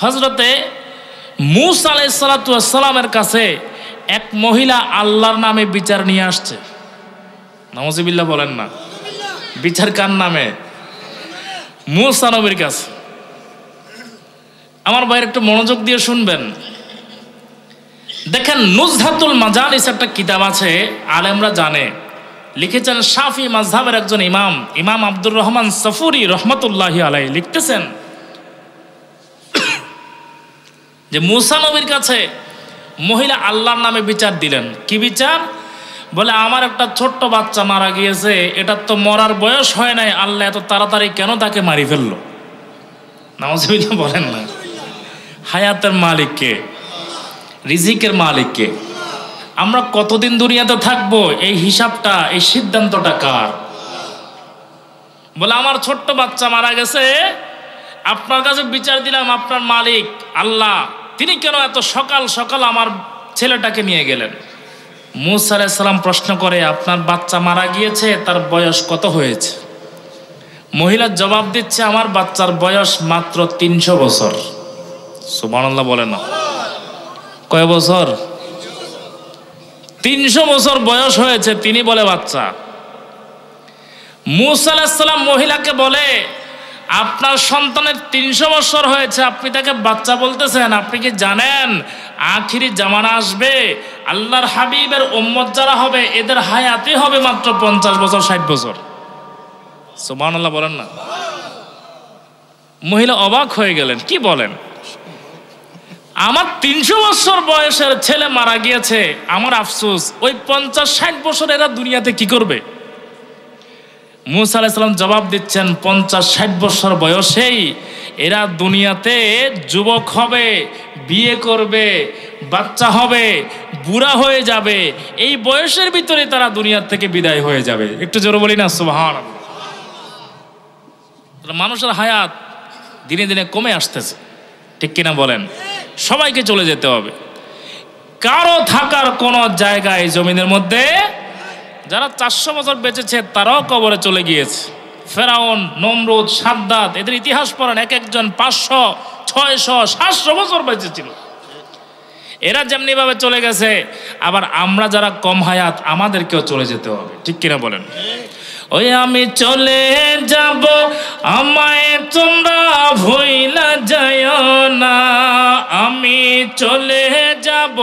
হযরতে মূসা আলাইহিস সালাতু ওয়াস সালামের কাছে এক মহিলা আল্লাহর নামে বিচার নিয়ে আসছে। নাউযুবিল্লাহ বলেন না। বিচার কার নামে? মূসা নবীর কাছে। আমার ভাইয়ের একটু মনোযোগ দিয়ে শুনবেন। দেখেন, নুজহাতুল মাজালিস একটা কিতাব আছে, আলেমরা জানে, লিখেছেন শাফি মাযহাবের একজন ইমাম, ইমাম আব্দুর রহমান সফুরি রহমতুল্লাহি আলাইহি, লিখতেছেন যে মূসা নবীর কাছে মহিলা আল্লাহর নামে বিচার দিলেন। কি বিচার? বলে, আমার একটা ছোট্ট বাচ্চা মারা গিয়েছে, এটার তো মরার বয়স হয় নাই, আল্লাহ এত তাড়াতাড়ি কেন তাকে মারি ফেললো? নাউযুবিল্লাহ বলেন না। হায়াতের মালিক কে? রিজিকের মালিক কে? আমরা কতদিন দুনিয়াতে থাকবো, এই হিসাবটা, এই সিদ্ধান্তটা কার? বলে, আমার ছোট্ট বাচ্চা মারা গেছে, আপনার কাছে বিচার দিলাম, আপনার মালিক আল্লাহ তিনি কেন এত সকাল সকাল আমার ছেলেটাকে নিয়ে গেলেন? মূসা আলাইহিস সালাম প্রশ্ন করে, আপনার বাচ্চা মারা গিয়েছে, তার বয়স কত হয়েছে? মহিলা জবাব দিচ্ছে, আমার বাচ্চার বয়স মাত্র 300 বছর। সুবহানাল্লাহ বলে না। কয় বছর? 300 বছর বয়স হয়েছে। তিনি বলে বাচ্চা। মূসা আলাইহিস সালাম মহিলাকে বলে, আপনার সন্তানের 300 বছর হয়েছে, আপনি তাকে বাচ্চা বলতেছেন? আপনি কি জানেন আখিরি জামানা আসবে, আল্লাহর হাবিবের উম্মত যারা হবে এদের হায়াতই হবে মাত্র 50 বছর 60 বছর। সুবহানাল্লাহ বলেন না। মহিলা অবাক হয়ে গেলেন, কি বলেন? আমার 300 বছর বয়সের ছেলে মারা গিয়েছে, আমার আফসোস, ওই 50-60 বছর এরা দুনিয়াতে কি করবে? মূসা আলাইহিস সালাম জবাব দিচ্ছেন, 50-60 বছর বয়সেই এরা দুনিয়াতে যুবক হবে, বিয়ে করবে, বাচ্চা হবে, বুড়া হয়ে যাবে, এই বয়সের ভিতরে তারা দুনিয়ার থেকে বিদায় হয়ে যাবে। একটু জোরে বলি না সুবহানাল্লাহ। মানুষের হায়াত দিনে দিনে কমে আসতেছে, ঠিক কিনা বলেন? সবাইকে চলে যেতে হবে, কারো থাকার কোনো জায়গায় জমিনের মধ্যে। যারা 400 বছর বেঁচেছে তারাও কবরে চলে গিয়েছে। ফেরাউন, নমরুদ, সাদ্দাত, এদের ইতিহাস পড়েন, এক একজন 500, 600, 700 বছর বেঁচেছিল। এরা যেমনি ভাবে চলে গেছে, আবার আমরা যারা কম হায়াত আমাদেরকেও চলে যেতে হবে, ঠিক কিনা বলেন? ওই আমি চলে যাব, আমায় তোমরা ভুইলা যাইও না, আমি চলে যাব,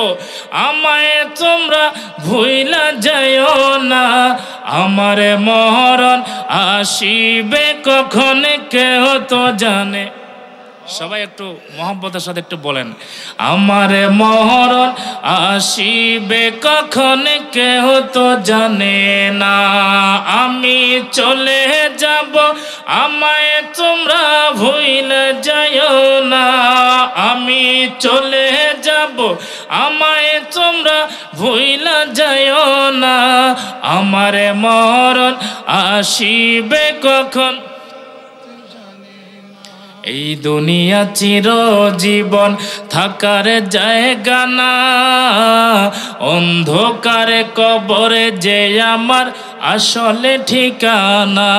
আমায় তোমরা ভুইলা যাইও না, আমার মরণ আসিবে কখন কেউ তো জানে। সবাই একটু মহব্বতের সাথে একটু বলেন, আমার মরণ আসিবে কখন কেউ তো জানে না, আমি চলে যাব, আমায় তোমরা ভুইলা যাইও না, আমি চলে যাব, আমায় তোমরা ভুইলা যাইও না, আমার মরণ আসিবে কখন। এই দুনিয়া চিরজীবন থাকার জায়গা না, অন্ধকারে কবরে যে আমার আসলে ঠিকানা,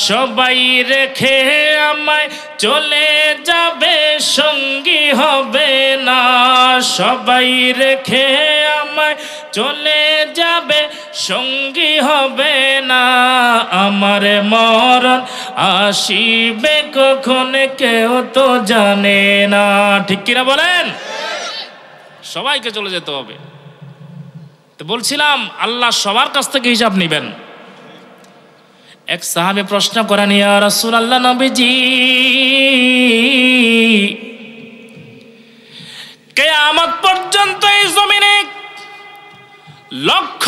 সবাই রেখে আমায় চলে যাবে, সঙ্গী হবে না, সবাই রেখে আমায় চলে যাবে, সঙ্গী হবে না, আমার মরণ আসিবে কখন কেউ তো জানে না, ঠিক কিনা বলেন? সবাইকে চলে যেতে হবে। তো বলছিলাম, আল্লাহ সবার কাছ থেকে হিসাব নিবেন। এক সাহাবী প্রশ্ন করেন, ইয়া রাসূলুল্লাহ, নবীজি, কিয়ামত পর্যন্ত এই জমিনে লক্ষ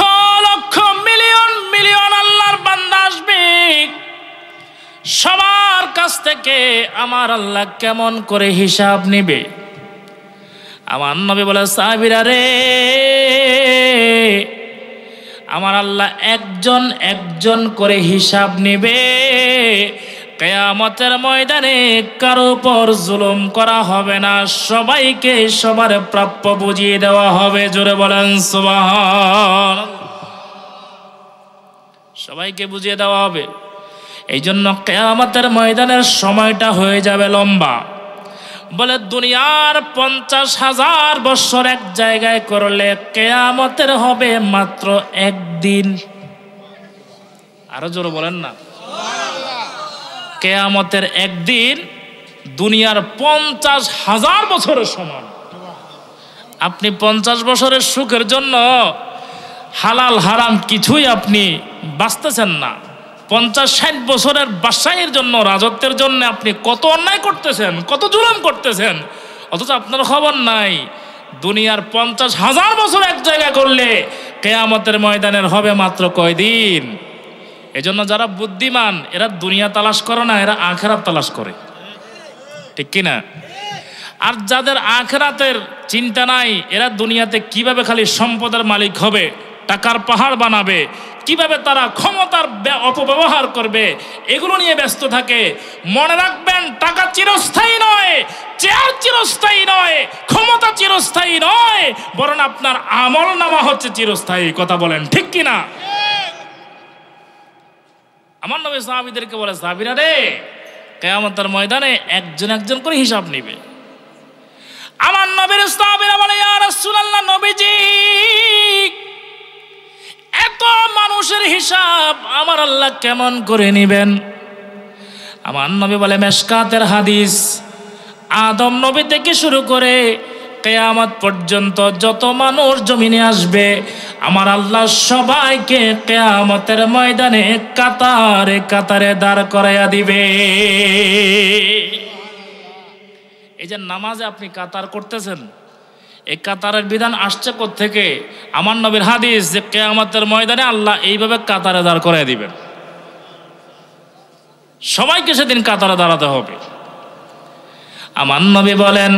লক্ষ মিলিয়ন মিলিয়ন আল্লাহর বান্দা আসবে, সবার কাছ থেকে আমার আল্লাহ কেমন করে হিসাব নিবে? আমার নবী বলে, সাহাবীরা রে, আমার আল্লাহ একজন একজন করে হিসাব নিবে। কিয়ামতের ময়দানে কারো উপর জুলুম করা হবে না, সবাইকে সবার প্রাপ্য বুঝিয়ে দেওয়া হবে। জোরে বলেন সুবহানাল্লাহ। সবাইকে বুঝিয়ে দেওয়া হবে। এই জন্য কিয়ামতের ময়দানের সময়টা হয়ে যাবে লম্বা। বলে দুনিয়ার 50,000 বছর এক জায়গায় করলে কিয়ামতের হবে মাত্র একদিন। আরো জোরে বলেন না। কিয়ামতের একদিন দুনিয়ার 50,000 বছরের সমান। আপনি 50 বছরের সুখের জন্য হালাল হারাম কিছুই আপনি বাঁচতেছেন না। 50-60 বছরের বাদশাহীর জন্য, রাজত্বের জন্য আপনি কত অন্যায় করতেছেন, কত জুলুম করতেছেন, অথচ আপনার খবর নাই। দুনিয়ার 50,000 বছর এক জায়গায় করলে কিয়ামতের ময়দানের হবে মাত্র কয়দিন। এজন্য যারা বুদ্ধিমান এরা দুনিয়া তালাশ করে না, এরা আখিরাত তালাশ করে, ঠিক কিনা? আর যাদের আখিরাতের চিন্তা নাই এরা দুনিয়াতে কিভাবে খালি সম্পদের মালিক হবে, টাকার পাহাড় বানাবে, কিভাবে তারা ক্ষমতার অপব্যবহার করবে, এগুলো নিয়ে ব্যস্ত থাকে। মনে রাখবেন, টাকা চিরস্থায়ী নয়, চেয়ার চিরস্থায়ী নয়, ক্ষমতা চিরস্থায়ী নয়, বরং আপনার আমল নামা হচ্ছে চিরস্থায়ী। কথা বলেন ঠিক কিনা? আমার নবী সাহাবীদেরকে বলে, সাহাবীরা রে, কিয়ামতের ময়দানে একজন একজন করে হিসাব নিবে। আমার নবীর সাহাবীরা বলে, ইয়া রাসূলুল্লাহ, নবীজি এত মানুষের হিসাব আমার আল্লাহ কেমন করে নিবেন? আমার নবী বলে, মেশকাতের হাদিস, আদম নবী থেকে শুরু করে কিয়ামত পর্যন্ত যত মানুষ জমিনে আসবে আমার আল্লাহ সবাইকে কিয়ামতের ময়দানে কাতারে কাতারে দাঁড় করাইয়া দিবে। এই যে নামাজে আপনি কাতার করতেছেন, এই কাতারের বিধান আসছে কোত্থেকে? আমার নবীর হাদিস যে কিয়ামতের ময়দানে আল্লাহ এইভাবে কাতারে দাঁড় করাইয়া দিবেন, সবাইকে সেদিন কাতারে দাঁড়াতে হবে। আমার নবী বলেন,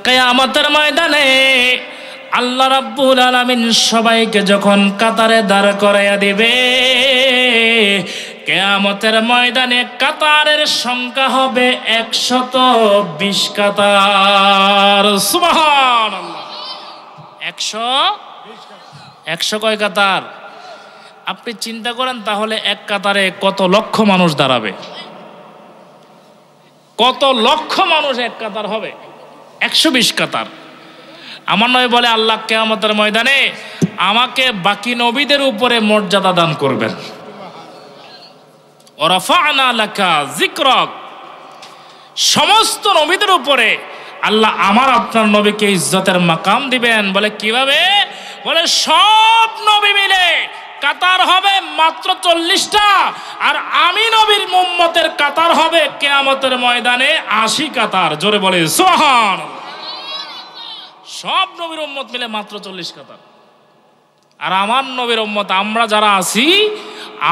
কিয়ামতের ময়দানে আল্লাহ রাব্বুল আলামিন সবাইকে যখন কাতারে দাঁড় করাইয়া দিবে, কিয়ামতের ময়দানে কাতারের সংখ্যা হবে 120 কাতার। সুবহানাল্লাহ। 100 কয় কাতার? আপনি চিন্তা করেন তাহলে এক কাতারে কত লক্ষ মানুষ দাঁড়াবে, কত লক্ষ মানুষ এক কাতার হবে? 120 কাতার। আমার নবী বলে, আল্লাহ কিয়ামতের ময়দানে আমাকে বাকি নবীদের উপরে মর্যাদা দান করবেন। ওয়ারাফা'না লাকা যিকরাক, সমস্ত নবীদের উপরে আল্লাহ আমার আপনার নবীকে ইজ্জতের মাকাম দিবেন। বলে কিভাবে? বলে সব নবী মিলে কাতার হবে মাত্র 40টা, আর আমি নবীর উম্মতের কাতার হবে কিয়ামতের ময়দানে 80 কাতার। জোরে বলে সুবহানাল্লাহ। সব নবীর উম্মত মিলে মাত্র 40 কাতার, আর আমার নবীর উম্মত আমরা যারা আছি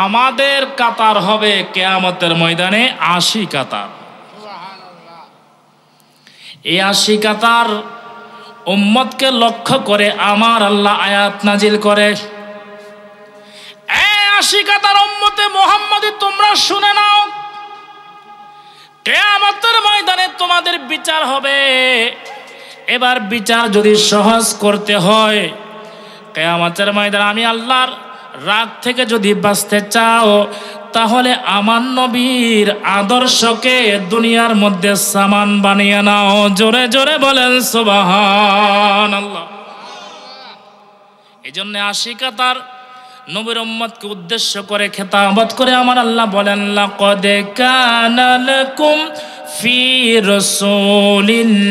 আমাদের কাতার হবে কিয়ামতের ময়দানে 80 কাতার। এই 80 কাতার উম্মতকে লক্ষ্য করে আমার আল্লাহ আয়াত নাজিল করে, 80 কাতার উম্মতে মুহাম্মাদি তোমরা শুনে নাও, কিয়ামতের ময়দানে তোমাদের বিচার হবে। এবার বিচার যদি সহজ করতে হয়, কিয়ামতের ময়দানে আমি আল্লাহর রাগ থেকে যদি বাঁচতে চাও তাহলে আমার নবীর আদর্শকে দুনিয়ার মধ্যে সামান বানিয়ে নাও। জোরে জোরে বলেন সুবহানাল্লাহ। এই জন্য 80 কাতার নবীর উম্মতকে উদ্দেশ্য করে খেতাবত করে আমার আল্লাহ বলেন, লাকাদ কানা লাকুম ফি রাসূলিল্লাহি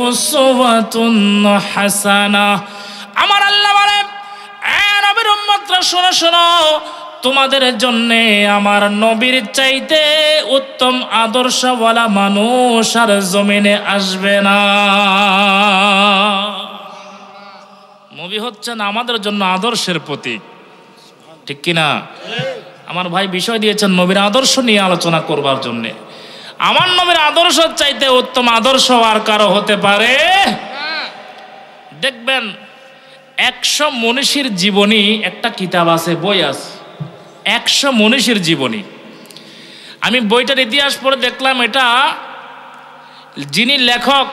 উসওয়াতুন হাসানাহ। আমার আল্লাহ বলেন, এ নবীর উম্মতরা শোনো শোনো, তোমাদের জন্যে আমার নবীর চাইতে উত্তম আদর্শওয়ালা মানুষ আর জমিনে আসবে না। নবী হচ্ছেন আমাদের জন্য আদর্শের প্রতীক, ঠিক কিনা? আমার ভাই বিষয় দিয়েছেন নবীর আদর্শ নিয়ে আলোচনা করবার জন্য। আমার নবীর আদর্শ চাইতে উত্তম আদর্শ আর কারো হতে পারে? দেখবেন 100 মনীষীর জীবনী একটা কিতাব আছে, বই আছে, 100 মনীষীর জীবনী। আমি বইটার ইতিহাস পড়ে দেখলাম এটা যিনি লেখক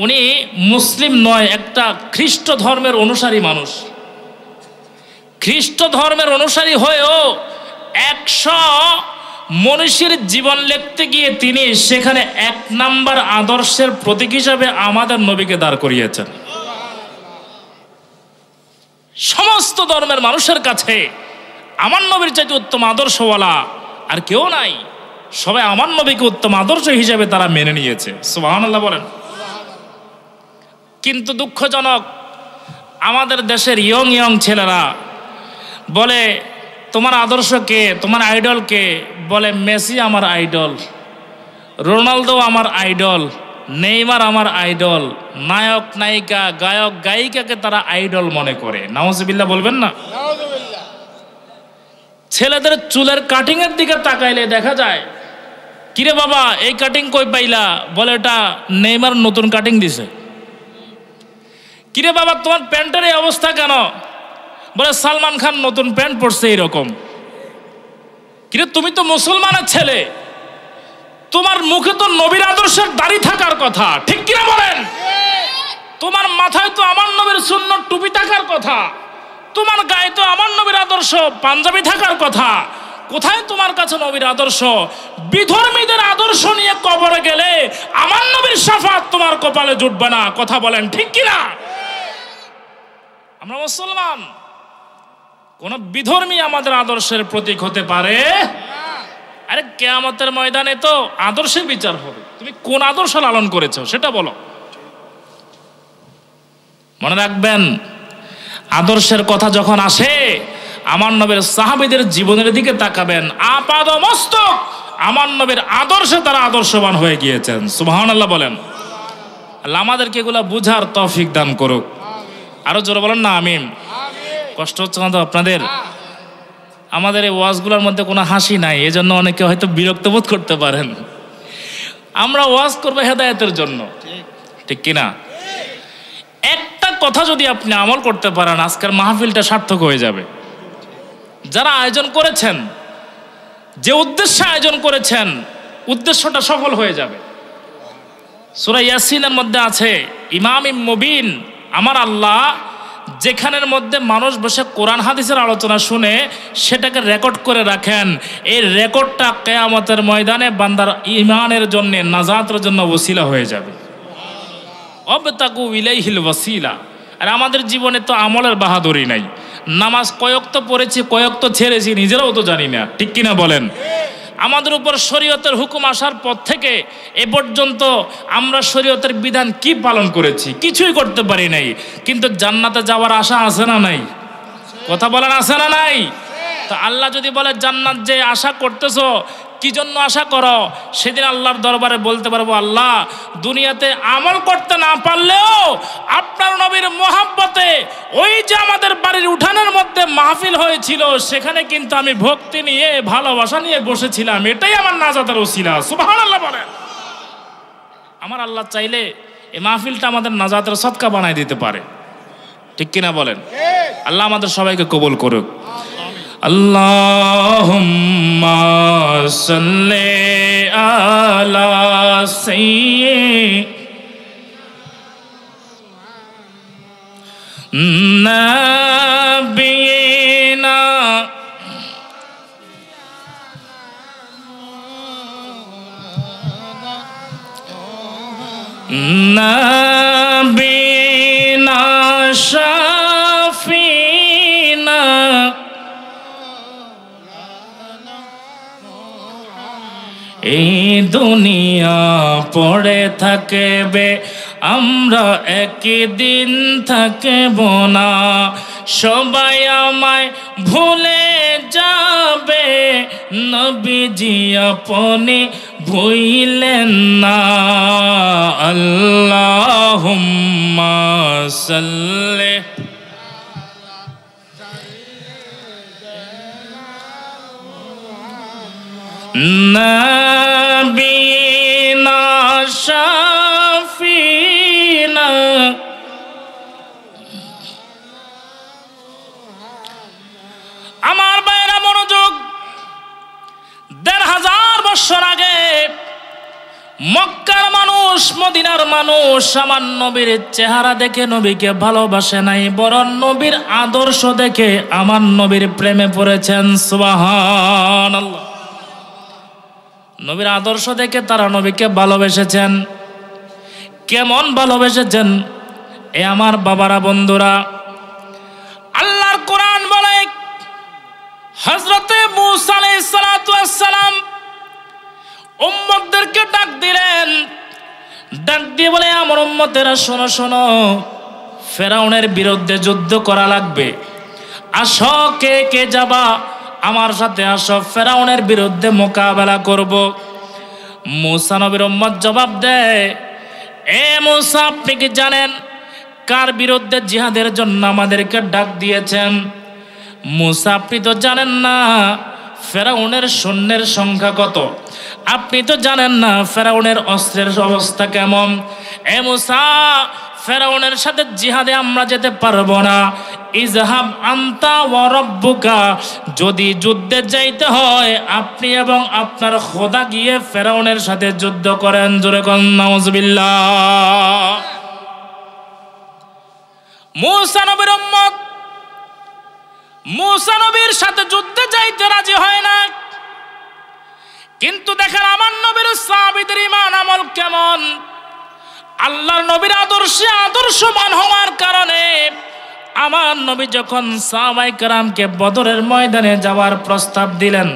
উনি মুসলিম নয়, একটা খ্রিস্ট ধর্মের অনুসারী মানুষ। খ্রিস্ট ধর্মের অনুসারী হয়েও 100 মনীষীর জীবন লিখতে গিয়ে তিনি সেখানে 1 নাম্বার আদর্শের প্রতীক হিসাবে আমাদের নবীকে দাঁড় করিয়েছেন। সমস্ত ধর্মের মানুষের কাছে আমার নবীর চাইতে উত্তম আদর্শওয়ালা আর কেউ নাই। সবাই আমার নবীকে উত্তম আদর্শ হিসেবে তারা মেনে নিয়েছে। সুবহানাল্লাহ বলেন। কিন্তু দুঃখজনক, আমাদের দেশের ইয়ং ছেলেরা বলে তোমার আদর্শ কে, তোমার আইডল কে? বলে মেসি আমার আইডল, রোনালদো আমার আইডল, নেইমার আমার আইডল। নায়ক নায়িকা গায়ক গায়িকাকে তারা আইডল মনে করে। নাউজুবিল্লাহ বলবেন না? ছেলেদের চুলের কাটিং এর দিকে তাকাইলে দেখা যায়, কিরে বাবা এই কাটিং কই পাইলা? বলে এটা নেইমার নতুন কাটিং দিছে। কিরে বাবা তোমার প্যান্টের এই অবস্থা কেন? বলে সালমান খান নতুন প্যান্ট পরছে এইরকম। কিরে তুমি তো মুসলমানের ছেলে, তোমার মুখে তো নবীর আদর্শের দাড়ি থাকার কথা, ঠিক কিনা বলেন? তোমার মাথায় তো আমার নবীর সুন্নত টুপি থাকার কথা, তোমার গায়ে তো আমার নবীর আদর্শ পাঞ্জাবি থাকার কথা। কোথায় তোমার কাছে নবীর আদর্শ? বিধর্মীদের আদর্শ নিয়ে কবরে গেলে আমার নবীর শাফাত তোমার কপালে জুটবে না। কথা বলেন ঠিক কিনা? আমরা মুসলমান, কোন বিধর্মী আমাদের আদর্শের প্রতীক হতে পারে? আরে কিয়ামতের ময়দানে তো আদর্শের বিচার হবে। তুমি কোন আদর্শ লালন করেছো সেটা বলো। মনে রাখবেন, আদর্শের কথা যখন আসে আমার নবীর সাহাবীদের জীবনের দিকে তাকাবেন, আপাদমস্তক আমার নবীর আদর্শে তারা আদর্শবান হয়ে গিয়েছেন। সুবহানাল্লাহ বলেন। আল্লাহ আমাদেরকে এগুলা বুঝার তৌফিক দান করুক। আরো জোরে বলেন না আমিন। কষ্ট হচ্ছে না তো আপনাদের? আমাদের এই ওয়াজগুলোর মধ্যে কোনো হাসি নাই, এজন্য অনেকে হয়তো বিরক্ত বোধ করতে পারেন। আমরা ওয়াজ করবো হেদায়েতের জন্য, ঠিক কিনা? একটা কথা যদি আপনি আমল করতে পারেন, আজকের মাহফিলটা সার্থক হয়ে যাবে। যারা আয়োজন করেছেন, যে উদ্দেশ্যে আয়োজন করেছেন, উদ্দেশ্যটা সফল হয়ে যাবে। সূরা ইয়াসিনের মধ্যে আছে, ইমামিম মুবিন, আমার আল্লাহ যেখানের মধ্যে মানুষ বসে কোরআন হাদিসের আলোচনা শুনে সেটাকে রেকর্ড করে রাখেন। এই রেকর্ডটা কিয়ামতের ময়দানে বান্দার ঈমানের জন্য, নাজাতের জন্য ওসিলা হয়ে যাবে। অবতাকু ইলাইহিল ওয়াসিলা। আর আমাদের জীবনে তো আমলের বাহাদুরি নাই। নামাজ কয়েক তো পড়েছি, কয়েক তো ছেড়েছি, নিজেরাও তো জানি না, ঠিক কিনা বলেন? আমাদের উপর শরীয়তের হুকুম আসার পর থেকে এ পর্যন্ত আমরা শরীয়তের বিধান কি পালন করেছি? কিছুই করতে পারি নাই। কিন্তু জান্নাতে যাওয়ার আশা আছে না নাই? কথা বলেন, আছে না নাই? তো আল্লাহ যদি বলে জান্নাত যে আশা করতেছো, কি জন্য আশা করো? সেদিন আল্লাহর দরবারে বলতে পারবো, আল্লাহ দুনিয়াতে আমল করতে না পারলেও আপনার নবীর মহাব্বতে ওই যে আমাদের বাড়ির উঠানের মধ্যে মাহফিল হয়েছিল, সেখানে কিন্তু আমি ভক্তি নিয়ে ভালোবাসা নিয়ে বসেছিলাম, এটাই আমার নাজাতের ওসিলা। সুবহানাল্লাহ বলেন। আমার আল্লাহ চাইলে এই মাহফিলটা আমাদের নাজাতের সদকা বানায় দিতে পারে, ঠিক কিনা বলেন? আল্লাহ আমাদের সবাইকে কবুল করুক। আল্লাহুম্মা সাল্লি আলা সাইয়্যিদিনা নাবিনা শাফিনা এই দুনিয়া পড়ে থাকবে, আমরা একদিন থাকব না। সবাই আমায় ভুলে যাবে, নবীজি আপনি ভুইলেন না। আল্লাহুম্মা সাল্লি নাবিনা শাফিনা। আমার বাইরা মনোযোগ, ১৫০০ বছর আগে মক্কার মানুষ, মদিনার মানুষ আমার নবীর চেহারা দেখে নবীকে ভালোবাসে নাই, বরং নবীর আদর্শ দেখে আমার নবীর প্রেমে পড়েছেন। সুবহানাল্লাহ। নবীর আদর্শ দেখে তারা নবীকে ভালোবেসেছেন। কেমন ভালোবেসেছেন? এ আমার বাবারা, বন্ধুরা, আল্লাহর কোরআন বলে হযরতে মূসা আলাইহিস সালাতু ওয়াস সালাম উম্মতদেরকে ডাক দিলেন। ডাক দিয়ে বলে, আমার উম্মতেরা শোনো শোনো, ফেরাউনের বিরুদ্ধে যুদ্ধ করা লাগবে। আসো, কে কে যাবা আমার সাথে? আসো, ফেরাউনের বিরুদ্ধে মোকাবেলা করব। মূসা নবীর উম্মত জবাব দেয়, এ মূসা, আপনি কি জানেন কার বিরুদ্ধে জিহাদের জন্য আমাদেরকে ডাক দিয়েছেন? মূসা, আপনি তো জানেন না ফেরাউনের সৈন্যের সংখ্যা কত, আপনি তো জানেন না ফেরাউনের অস্ত্রের অবস্থা কেমন। এ মূসা, ফেরাউনের সাথে জিহাদে আমরা যেতে পারবো না। ইজহাব আনতা ওয়া রাব্বুকা, যদি যুদ্ধে যাইতে হয় আপনি এবং আপনার খোদা গিয়ে ফেরাউনের সাথে যুদ্ধ করেন। জোরে কোন নাউজুবিল্লাহ। মূসা নবীর উম্মত মূসা নবীর সাথে যুদ্ধে যাইতে রাজি হয় না। কিন্তু দেখেন আমার নবীর সাহাবীদের ঈমান আমল কেমন। আল্লাহর নবীর আদর্শে আদর্শবান হওয়ার কারণে আমার নবী যখন সাহাবায়ে কেরামকে বদরের ময়দানে যাওয়ার প্রস্তাব দিলেন,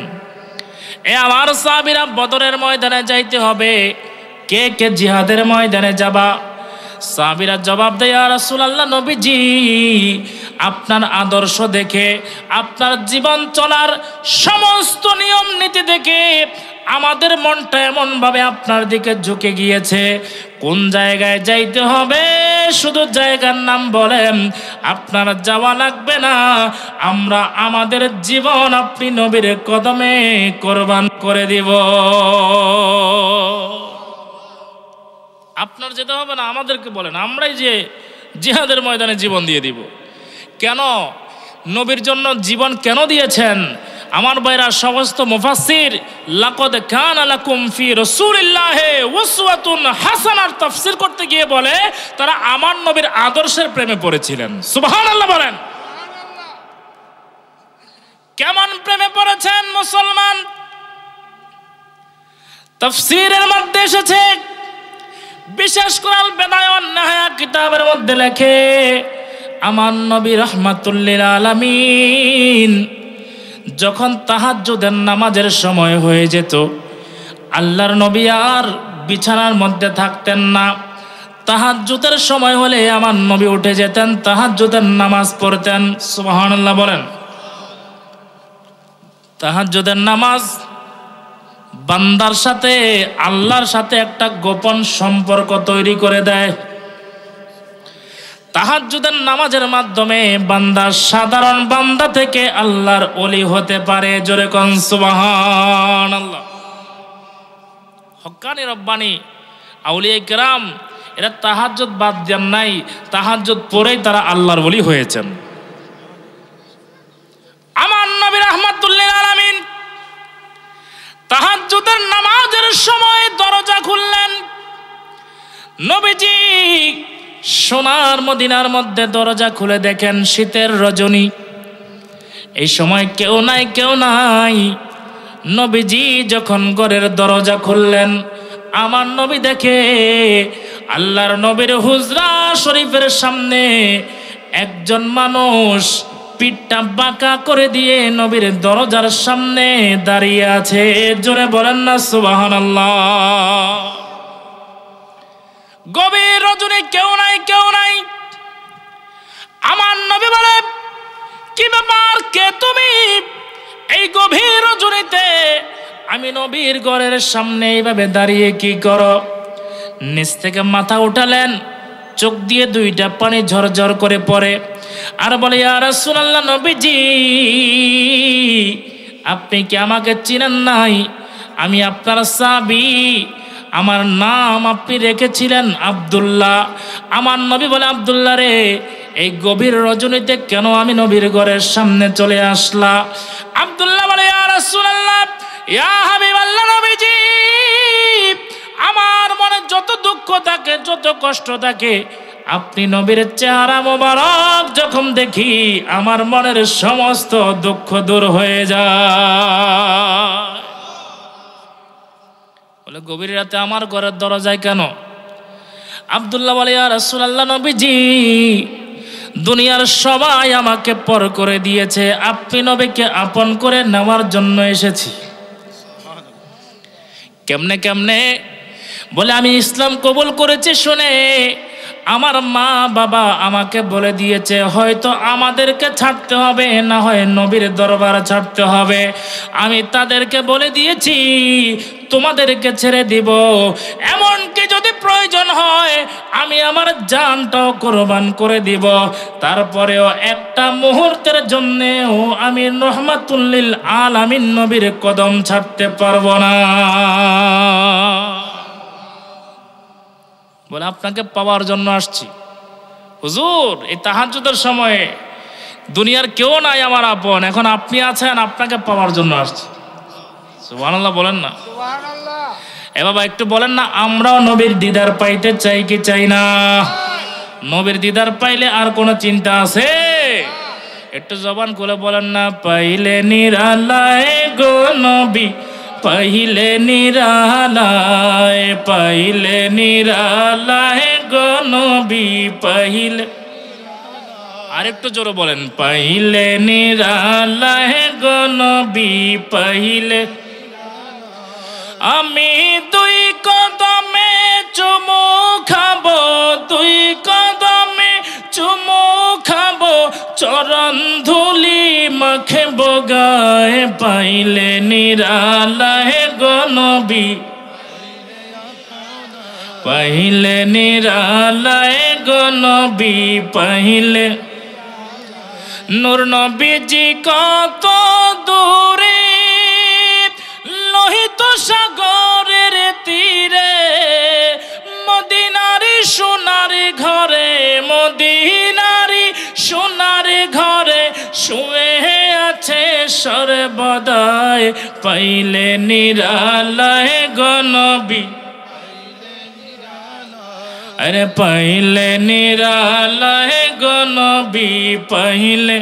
এ আমার সাহাবীরা, বদরের ময়দানে যাইতে হবে, কে কে জিহাদের ময়দানে যাবা? সাহাবীরা জবাব দেয়, ইয়া রাসূলুল্লাহ, নবীজি, আপনার আদর্শ দেখে, আপনার জীবন চলার সমস্ত নিয়ম নীতি দেখে আমাদের মনটা এমনভাবে আপনার দিকে ঝুঁকে গিয়েছে। কোন জায়গায় যাইতে হবে শুধু জায়গার নাম বলেন, আপনার যাওয়া লাগবে না, আমরা আমাদের জীবন আপনি নবীর কদমে কোরবান করে দিব। আপনার যেতে হবে না, আমাদেরকে বলেন, আমরাই যে জিহাদের ময়দানে জীবন দিয়ে দিব। কেন নবীর জন্য জীবন কেন দিয়েছেন? আমার ভাইরা, সমস্ত মুফাসসির লাকাদ কানা লাকুম ফি রাসূলিল্লাহি উসওয়াতুন হাসানার তাফসীর করতে গিয়ে বলে তারা আমার নবীর আদর্শের প্রেমে পড়েছিলেন। সুবহানাল্লাহ বলেন। কেমন প্রেমে পড়েছেন মুসলমান? তাফসীরের মধ্যে এসেছে, বিশেষ করে আল বিদায়া ওয়ান নিহায়া কিতাবের মধ্যে লেখে, আমার নবী রাহমাতুল লিল আলামিন যখন তাহাজ্জুদের নামাজের সময় হয়ে যেত, আল্লাহর নবী আর বিছানার মধ্যে থাকতেন না। তাহাজ্জুদের সময় হলে আমার নবী উঠে যেতেন, তাহাজ্জুদের নামাজ পড়তেন। সুবহানাল্লাহ বলেন। তাহাজ্জুদের নামাজ বান্দার সাথে আল্লাহর সাথে একটা গোপন সম্পর্ক তৈরি করে দেয়। তাহাজ্জুদের নামাজের মাধ্যমে বান্দা সাধারণ বান্দা থেকে আল্লাহর ওলি হতে পারে। জোরে কোন সুবহানাল্লাহ। হক্কানি রব্বানি আউলিয়া কিরাম এরা তাহাজ্জুদ বাদ দেন নাই, তাহাজ্জুদ পড়েই তারা আল্লাহর ওলি হয়েছেন। আমার নবী রাহমাতুল লিল আলামিন তাহাজ্জুদের নামাজের সময় দরজা খুললেন। নবীজি সোনার মদিনার মধ্যে দরজা খুলে দেখেন শীতের রজনী, এই সময় কেউ নাই, কেউ নাই। নবীজি যখন ঘরের দরজা খুললেন, আমার নবী দেখে আল্লাহর নবীর হুজরা শরীফের সামনে একজন মানুষ পিঠটা বাঁকা করে দিয়ে নবীর দরজার সামনে দাঁড়িয়ে আছে। জোরে বলেন না সুবহানাল্লাহ। গভীর রজনী, কেউ নাই, কেউ নাই। আমার নবী বলে, কি ব্যাপার, কে তুমি? এই গভীর রজনীতে আমি নবীর ঘরের সামনে এইভাবে দাঁড়িয়ে কি করো? নিচ থেকে মাথা উঠালেন, চোখ দিয়ে দুইটা পানি ঝরঝর করে পড়ে, আর বলে, ইয়া রাসূলুল্লাহ, নবীজি, আপনি কি আমাকে চিনেন নাই? আমি আপনার সাহাবী, আমার নাম আপনি রেখেছিলেন আব্দুল্লাহ। আমার নবী বলে, আব্দুল্লাহ রে, এই গভীর রজনীতে কেন আমি নবীর ঘরের সামনে চলে আসলা? আব্দুল্লাহ বলে, ইয়া রাসূলুল্লাহ, ইয়া হাবিবাল্লাহ, নবীজি, আমার মনে যত দুঃখ থাকে, যত কষ্ট থাকে, আপনি নবীর চেহারা মোবারক যখন দেখি আমার মনের সমস্ত দুঃখ দূর হয়ে যায়। বলে গভীর রাতে আমার ঘরের দরজায় কেন? আব্দুল্লাহ বলে ইয়া রাসূলুল্লাহ নবীজি, দুনিয়ার সবাই আমাকে পর করে দিয়েছে, আপনি নবীকে আপন করে নেওয়ার জন্য এসেছি। কেমনে কেমনে? বলে আমি ইসলাম কবুল করেছি শুনে আমার মা বাবা আমাকে বলে দিয়েছে হয়তো আমাদেরকে ছাড়তে হবে, না হয় নবীর দরবার ছাড়তে হবে। আমি তাদেরকে বলে দিয়েছি তোমাদেরকে ছেড়ে দিব, এমনকি যদি প্রয়োজন হয় আমি আমার জানটাও কোরবান করে দিব, তারপরেও একটা মুহূর্তের জন্যেও আমি রহমাতুল লিল আলামিন নবীর কদম ছাড়তে পারবো না। বলে আপনাকে পাওয়ার জন্য আসছি হুজুর। এই তাহাজ্জুদের সময়ে দুনিয়ার কেউ নাই আমার আপন, এখন আপনি আছেন, আপনাকে পাওয়ার জন্য আসছি। সুবহানাল্লাহ বলেন না? এ বাবা একটু বলেন না, আমরাও নবীর দিদার পাইতে চাই কি চাই না? নবীর দিদার পাইলে আর কোনো চিন্তা আছে? একটু জবান খুলে বলেন না, পাইলে নিরালায় গো নবী, পাইলে নিরালায়, পাইলে নিরালায় গো নবী, পাইলে। আরেকটু জোরে বলেন, পাইলে নিরালায় গো নবী, পাইলে। আমি দুই কদমে চুমু খাবো, দুই কদমে চুমু খাবো, চরণ ধুলি মাখবো গায়ে, পাইলে নিরালায় গো নবী, পাইলে নিরালায় গো নবী, পাইলে। নূর নবীজি কত দূরে লোহিত সাগরের তীরে, মদিনারি সোনার ঘরে, মদিনারি সোনার ঘরে শুয়ে আছে সর্বদাই, পাইলে নিরালায় গো নবী, আরে পাইলে নিরালায় গো নবী, পাইলে।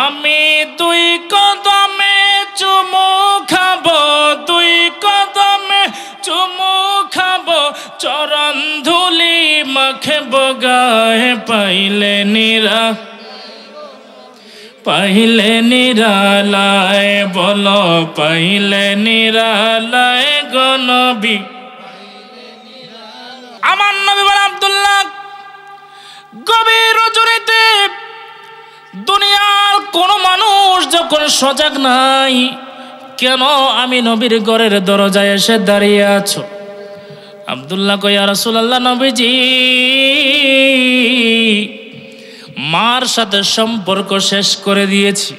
আমি দুই কদমে চুমু খাবো, দুই কদমে চুমু খাবো, চরণ ধুলি মাখবো গায়ে, পাইলে নিরা, পাইলে নিরালায়, বলো পাইলে নিরালায় গো নবী। আমার নবী বলে আব্দুল্লাহ, গভীর রজনীতে দুনিয়ার কোন মানুষ যখন সজাগ নাই, কেন আমি নবীর ঘরের দরজায় এসে দাঁড়িয়ে আছো? আব্দুল্লাহ কয় ইয়া রাসূলুল্লাহ নবীজি, মার সাথে সম্পর্ক শেষ করে দিয়েছি,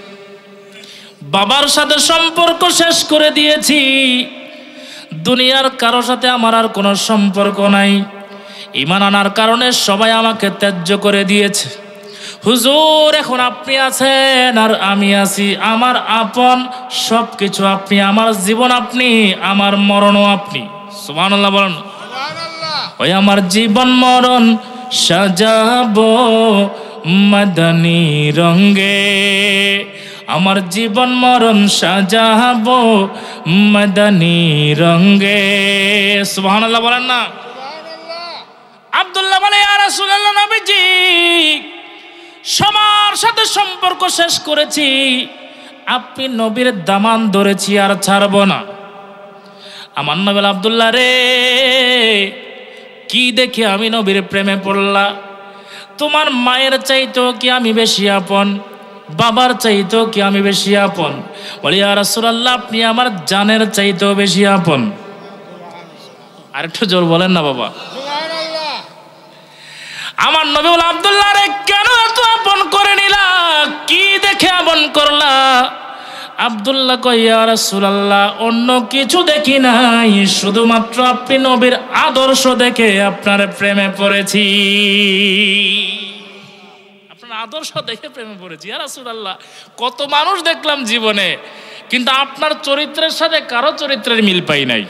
বাবার সাথে সম্পর্ক শেষ করে দিয়েছি, দুনিয়ার কারোর সাথে আমার আর কোনো সম্পর্ক নাই। ঈমান আনার কারণে সবাই আমাকে ত্যায্য করে দিয়েছে। হুজুর এখন আপনি আছেন আর আমি আছি, আমার আপন সব কিছু আপনি, আমার জীবন আপনি, আমার মরণও আপনি। সুবহানাল্লাহ বলেন। ওই আমার জীবন মরণ সাজাবো মাদানী রঙে, আমার জীবন মরণ সাজাবো মাদানী রঙে। সুবহানাল্লাহ বলেন না? আব্দুল্লাহ বলে ইয়া রাসূলুল্লাহ নবীজি, সবার সাথে সম্পর্ক শেষ করেছি, আপনি নবীর দামান ধরেছি আর ছাড়বো না। আমার নবী আব্দুল্লাহ রে, কি দেখে আমি নবীর প্রেমে পড়লা? তোমার মায়ের চাইতো কি আমি বেশি আপন? বাবার চাইতো কি আমি বেশি আপন? বলি ইয়া রাসূলুল্লাহ, আপনি আমার জানের চাইতেও বেশি আপন। আর একটু জোর বলেন না বাবা। আমার নবী বলে আব্দুল্লাহ রে, কেন এত আপন করে নিলা? কি দেখে আপন করলা? আব্দুল্লাহ কয় ইয়া রাসূলুল্লাহ, অন্য কিছু দেখি নাই, শুধুমাত্র আপনি নবীর আদর্শ দেখে আপনার প্রেমে পড়েছি, আপনার আদর্শ দেখে প্রেমে পড়েছি। ইয়া রাসূলুল্লাহ, কত মানুষ দেখলাম জীবনে, কিন্তু আপনার চরিত্রের সাথে কারো চরিত্রের মিল পাই নাই।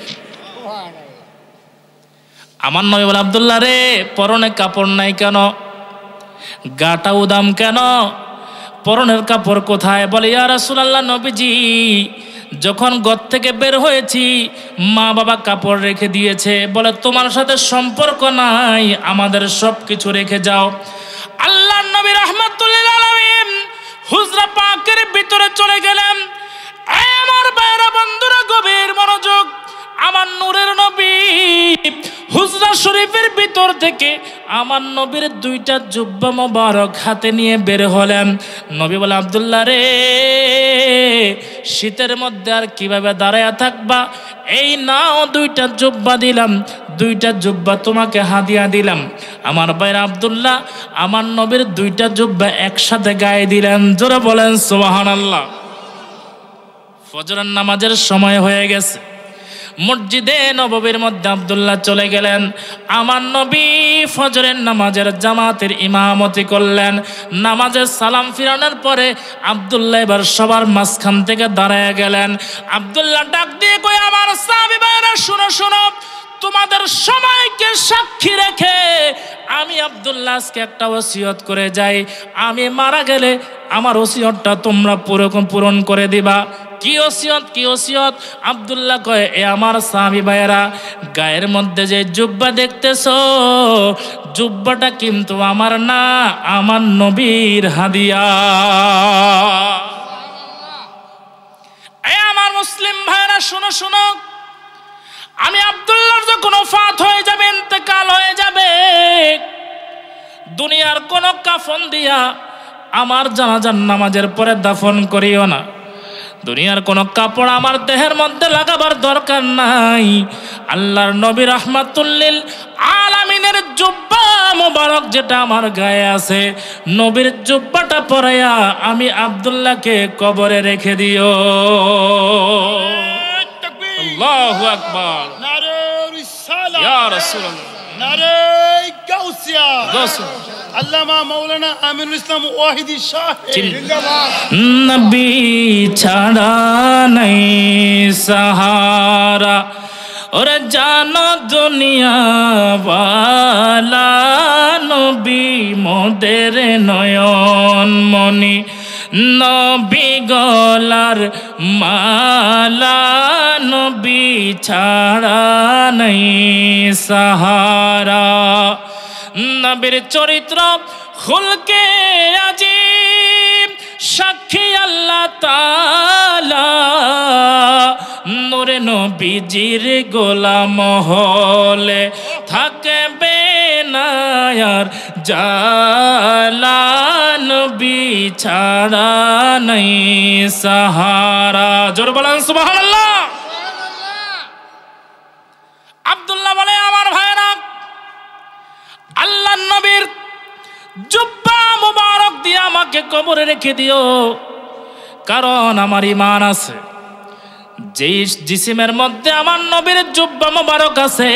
আমার নবী বলে আব্দুল্লাহ রে, পরনে কাপড় নাই কেন? গাটা উদাম কেন? পরনের কাপড় কোথায়? বলে ইয়া রাসূলুল্লাহ নবীজি, যখন ঘর থেকে বের হয়েছি মা বাবা কাপড় রেখে দিয়েছে, বলে তোমার সাথে সম্পর্ক নাই, আমাদের সব কিছু রেখে যাও। আল্লাহর নবী রাহমাতুল্লিল আলামিন হুজরা পাকের ভিতরে চলে গেলেন। আমার ভাইরা বন্ধুরা গভীর মনোযোগ, আমার নূরের নবী হুজরা শরীফের ভিতর থেকে আমার নবীর দুইটা জুব্বা মোবারক হাতে নিয়ে বের হলেন। নবী বলে, আব্দুল্লাহ রে, শীতের মধ্যে আর কিভাবে দাঁড়ায় থাকবা, এই নাও দুইটা জুব্বা দিলাম, দুইটা জুব্বা তোমাকে হাদিয়া দিলাম। আমার ভাইরা আব্দুল্লাহ আমার নবীর দুইটা জুব্বা একসাথে গায়ে দিলেন। জোরে বলেন সুবহানাল্লাহ। ফজরের নামাজের সময় হয়ে গেছে, মসজিদে নববীর মধ্যে আব্দুল্লাহ চলে গেলেন। আমার নবী ফজরের নামাজের জামাতের ইমামতি করলেন। নামাজের সালাম ফিরানোর পরে আব্দুল্লাহ এবার সবার মাঝখান থেকে দাঁড়ায় গেলেন। আব্দুল্লাহ ডাক দিয়ে কই, আমার সাহাবী ভাইরা শুনো শুনো, তোমাদের সবাইকে সাক্ষী রেখে আমি আব্দুল্লাহ আজকে একটা ওসিয়ত করে যাই, আমি মারা গেলে আমার ওসিয়তটা তোমরা পূরণ করে দিবা। কি ওসিয়ত, কি ওসিয়ত? আব্দুল্লাহ কয়, এ আমার সাহাবী ভাইয়েরা, গায়ের মধ্যে যে জুব্বা দেখতেছো, জুব্বাটা কিন্তু আমার না, আমার নবীর হাদিয়া। এ আমার মুসলিম ভাইয়েরা শুনো শুনো, আমি আব্দুল্লাহর যখন ওফাত হয়ে যাবে, ইন্তেকাল হয়ে যাবে, দুনিয়ার কোন কাফন দিয়া আমার জানাজার নামাজের পরে দাফন করিও না। দুনিয়ার কোন কাপড় আমার দেহের মধ্যে লাগাবার দরকার নাই। আল্লাহর নবী রাহমাতুল্লিল আলামিনের জুব্বা মোবারক যেটা আমার গায়ে আছে, নবীর জুব্বাটা পরাইয়া আমি আব্দুল্লাহকে কবরে রেখে দিও। আল্লাহু আকবার, নারে রিসালাত, ইয়া রাসূলুল্লাহ, নারে গাউসিয়া, আল্লামা মাওলানা আমিনুল ইসলাম ওয়াহিদি সাহেব জিন্দাবাদ। নবী ছাড়া নাই সাহারা, ওরে জানো দুনিয়া ওয়ালা, নবী মোদের নয়ন মনি, নবী গলার মালা, নবী ছাড়া নাই সাহারা। নবীর চরিত্র খুলকে আজিব, সাক্ষী আল্লাহ তাআলা, নূরে নবীজির গোলাম হলে থাকবে না আর জালা, নবী ছাড়া নাই সাহারা। জোর বলেন সুবহানাল্লাহ। আব্দুল্লাহ বলে, আমার ভাইরা, আল্লাহর নবীর জুব্বা মুবারক দিয়ে আমাকে কবরে রেখে দিও, কারণ আমার ঈমান আছে। যেই জিসিমের মধ্যে আমার নবীর জুব্বা মুবারক আছে,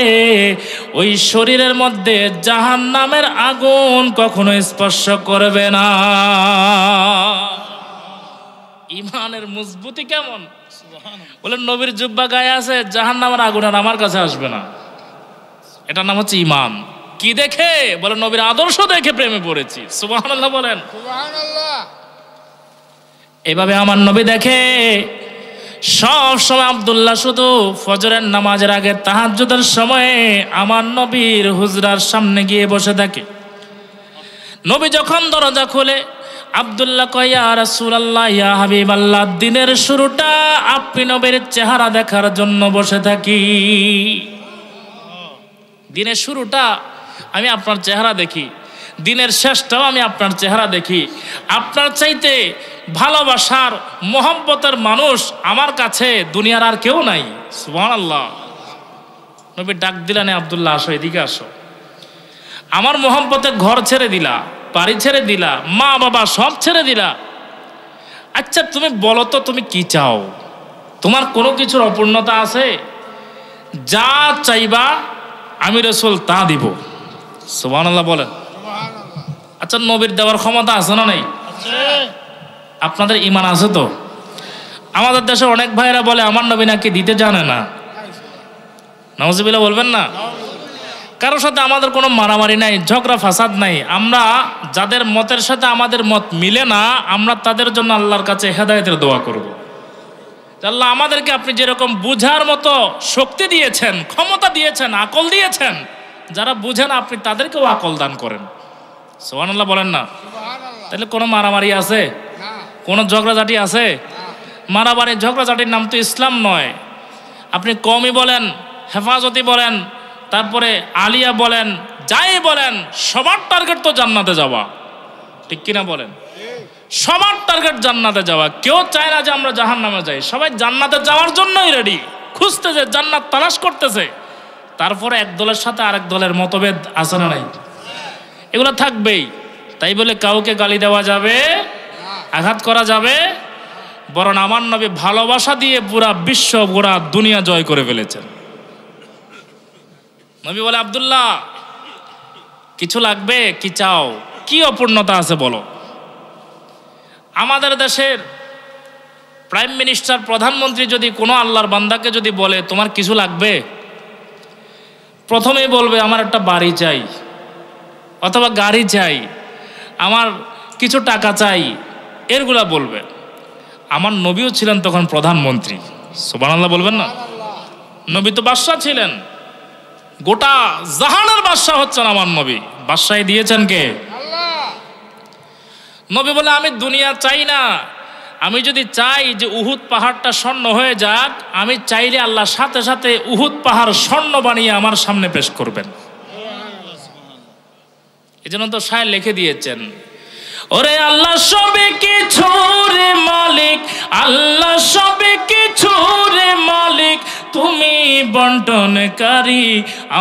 ওই শরীরের মধ্যে জাহান্নামের আগুন কখনো স্পর্শ করবে না। ঈমানের মজবুতি কেমন? বলে নবীর জুব্বা গায়ে আছে, জাহান্নামের আগুন আর আমার কাছে আসবে না। এটার নাম হচ্ছে ঈমান। কি দেখে? বলে নবীর আদর্শ দেখে প্রেমে পড়েছি। সুবহানাল্লাহ বলেন। সুবহানাল্লাহ। এভাবে আমার নবী দেখে সব সময় আব্দুল্লাহ শুধু ফজরের নামাজের আগে তাহাজ্জুদের সময়ে আমার নবীর হুজরার সামনে গিয়ে বসে থাকে। নবী যখন দরজা খুলে, আব্দুল্লাহ কয়, ইয়া রাসূলুল্লাহ, ইয়া হাবিবাল্লাহ, দিনের শুরুটা আপনি নবীর চেহারা দেখার জন্য বসে থাকি। দিনের শুরুটা আমি আপনার চেহারা দেখি, দিনের শেষটাও আমি আপনার চেহারা দেখি। আপনার চাইতে ভালোবাসার মোহাব্বতের মানুষ আমার কাছে দুনিয়ার আর কেউ নাই। সুবহানাল্লাহ। নবী ডাক দিলেন, আব্দুল্লাহ আসো, এদিকে আসো। আমার মোহাব্বতে ঘর ছেড়ে দিলা, বাড়ি ছেড়ে দিলা, মা বাবা সব ছেড়ে দিলা। আচ্ছা তুমি বলো তো, তুমি কি চাও? তোমার কোনো কিছুর অপূর্ণতা আছে? যা চাইবা আমি রাসূল তা দিব। সুবহানাল্লাহ বলেন। আচ্ছা নবীর দেওয়ার ক্ষমতা আছে না নাই? আপনাদের ঈমান আছে তো? আমাদের দেশে অনেক ভাইরা বলে আমার নবী নাকি দিতে জানে না। নাউজুবিল্লাহ বলবেন না? কারোর সাথে আমাদের কোনো মারামারি নাই, ঝগড়া ফাসাদ নাই। আমরা যাদের মতের সাথে আমাদের মত মিলে না, আমরা তাদের জন্য আল্লাহর কাছে হেদায়েতের দোয়া করব। আল্লাহ আমাদেরকে আপনি যেরকম বুঝার মতো শক্তি দিয়েছেন, ক্ষমতা দিয়েছেন, আকল দিয়েছেন, যারা বুঝেন আপনি তাদেরকেও আকল দান করেন। সুবহানাল্লাহ বলেন না? তাহলে কোনো মারামারি আছে? কোনো ঝগড়াঝাটি আছে? মারামারি ঝগড়াঝাটির নাম তো ইসলাম নয়। আপনি কওমি বলেন, হেফাজতি বলেন, তারপরে আলিয়া বলেন, যাই বলেন, সবার টার্গেট তো জান্নাতে যাওয়া, ঠিক কিনা বলেন? সবার টার্গেট জান্নাতে যাওয়া। কেউ চায় না যে আমরা জাহান্নামে যাই, সবাই জান্নাতে যাওয়ার জন্যই রেডি, খুঁজতেছে, জান্নাত তালাশ করতেছে। তারপরে এক দলের সাথে আরেক দলের মতভেদ আছে না নাই? এগুলো থাকবেই। তাই বলে কাউকে গালি দেওয়া যাবে, আঘাত করা যাবে? বরং আমার নবী ভালোবাসা দিয়ে পুরা বিশ্ব, পুরা দুনিয়া জয় করে ফেলেছেন। নবী বলে, আব্দুল্লাহ কিছু লাগবে? কি চাও? কি অপূর্ণতা আছে বলো? আমাদের দেশের প্রাইম মিনিস্টার, প্রধানমন্ত্রী যদি কোনো আল্লাহর বান্দাকে যদি বলে তোমার কিছু লাগবে, প্রথমেই বলবে আমার একটা বাড়ি চাই, অথবা গাড়ি চাই, আমার কিছু টাকা চাই, এরগুলা বলবে। আমার নবীও ছিলেন তখন প্রধানমন্ত্রী। সুবহানাল্লাহ বলবেন না? নবী তো বাদশাহ ছিলেন, গোটা জাহানের বাদশাহ হচ্ছেন আমার নবী। বাদশাহী দিয়েছেন কে? নবী বলে আমি দুনিয়া চাই না, আমি যদি চাই যে উহুদ পাহাড়টা স্বর্ণ হয়ে যাক, আমি চাইলে আল্লাহ সাথে সাথে উহুদ পাহাড় স্বর্ণ বানিয়ে আমার সামনে পেশ করবেন। এই জন্য তো শায়ের লিখে দিয়েছেন, ওরে আল্লাহ সবে কিছুর মালিক, আল্লাহ সবে কিছুর মালিক, তুমি বন্টনকারী,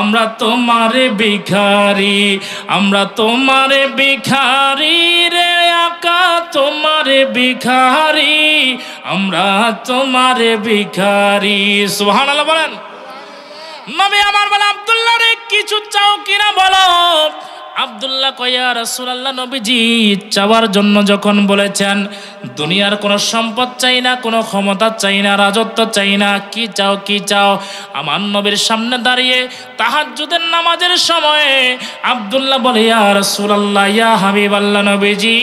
আমরা তোমার ভিখারি, আমরা তোমার ভিখারি রে আকা, তোমার ভিখারি, আমরা তোমার ভিখারি। সুবহানাল্লাহ বলেন। নবী আমার বলে, আব্দুল্লাহ রে কিছু চাও কিনা বলো? আব্দুল্লাহ কয়া রাসূলুল্লাহ, নবীজি চাওয়ার জন্য যখন বলেছেন, দুনিয়ার কোনো সম্পদ চাই না, কোনো ক্ষমতা চাই না, রাজত্ব চাই না, কি চাও কি চাও? আমার নবীর সামনে দাঁড়িয়ে তাহাজ্জুদের নামাজের সময়ে আব্দুল্লাহ বলে, ইয়া রাসূলুল্লাহ, ইয়া হাবিবাল্লাহ, নবীজি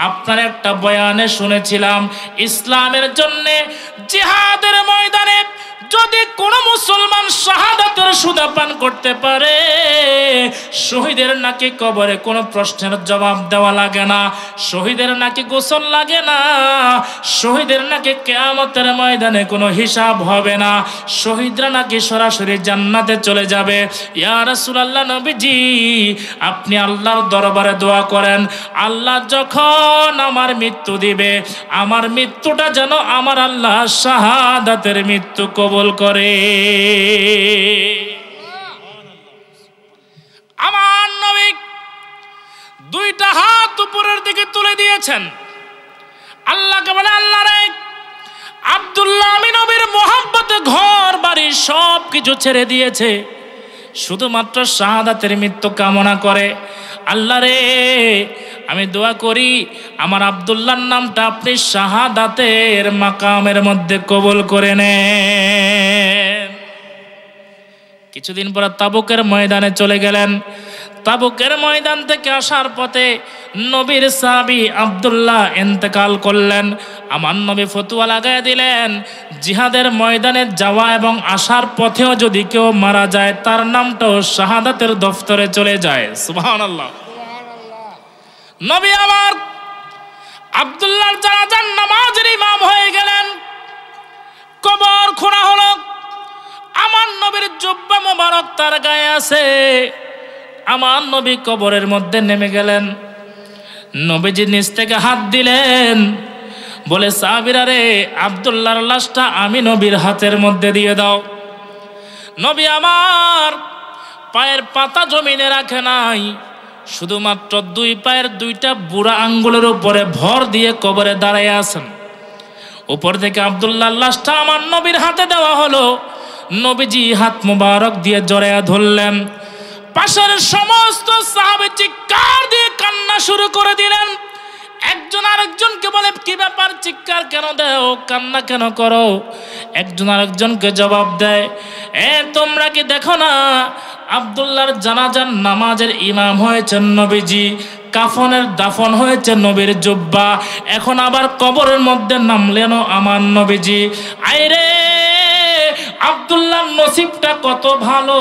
আপনার একটা বয়ানে শুনেছিলাম, ইসলামের জন্যে জিহাদের ময়দানে যদি কোনো মুসলমান শাহাদাতের সুদা পান করতে পারে, শহীদের নাকি কবরে কোনো প্রশ্নের জবাব দেওয়া লাগে না, শহীদের নাকি গোসল লাগে না, শহীদের নাকি কিয়ামতের ময়দানে কোনো হিসাব হবে না, শহীদরা নাকি সরাসরি জান্নাতে চলে যাবে। ইয়া রাসূলুল্লাহ, নবীজি আপনি আল্লাহর দরবারে দোয়া করেন, আল্লাহ যখন আমার মৃত্যু দিবে, আমার মৃত্যুটা যেন আমার আল্লাহ শাহাদাতের মৃত্যু কবুল করে। আমার নবী দুইটা হাত উপরের দিকে তুলে দিয়েছেন, আল্লাহকে বলে, আল্লাহ রে, আব্দুল্লাহ আমি নবীর মোহাব্বতে ঘর বাড়ি সব কিছু ছেড়ে দিয়েছে, শুধুমাত্র শাহাদাতের মৃত্যু কামনা করে। আল্লাহ রে, আমি দোয়া করি আমার আব্দুল্লাহর নামটা আপনি শাহাদাতের মাকামের মধ্যে কবুল করে নেন। কিছুদিন পর তাবুকের ময়দানে চলে গেলেন। তাবুকের ময়দান থেকে আসার পথে নবীর সাহাবী আব্দুল্লাহ ইন্তেকাল করলেন। আমার নবী ফতোয়া লাগায় দিলেন, জিহাদের ময়দানে যাওয়া এবং আসার পথেও যদি কেউ মারা যায়, তার নামটাও শাহাদাতের দফতরে চলে যায়। সুবহানাল্লাহ। নবী আমার আব্দুল্লাহর জানাজার নামাজের ইমাম হয়ে গেলেন। কবর খোঁড়া হলো, আমার নবীর জুব্বা মোবারক তার গায়ে আছে। আমার নবী কবরের মধ্যে নেমে গেলেন। নবীজি নিচ থেকে হাত দিলেন, বলে, সাহাবীরা রে, আব্দুল্লাহর লাশটা আমি নবীর হাতের মধ্যে দিয়ে দাও। নবী আমার পায়ের পাতা জমিনে রাখে নাই, শুধুমাত্র দুই পায়ের দুইটা বুড়া আঙ্গুলের উপরে ভর দিয়ে কবরে দাঁড়ায় আছেন। উপর থেকে আব্দুল্লাহর লাশটা আমার নবীর হাতে দেওয়া হলো। নবীজি হাত মুবারক দিয়ে জড়ায়া ধরলেন। পাশের সমস্ত সাহাবী চিৎকার দিয়ে কান্না শুরু করে দিলেন। একজন আরেকজনকে বলে, কি ব্যাপার, চিৎকার কেন দেও, কান্না কেন করো? একজন আরেকজনকে জবাব দেয়, তোমরা কি দেখো না আব্দুল্লাহর জানাজার নামাজের ইমাম হয়েছেন নবীজি, কাফনের দাফন হয়েছে নবীর জুব্বা, এখন আবার কবরের মধ্যে নামলেন আমার নবীজি। আইরে আব্দুল্লাহ নসিবটা কত ভালো,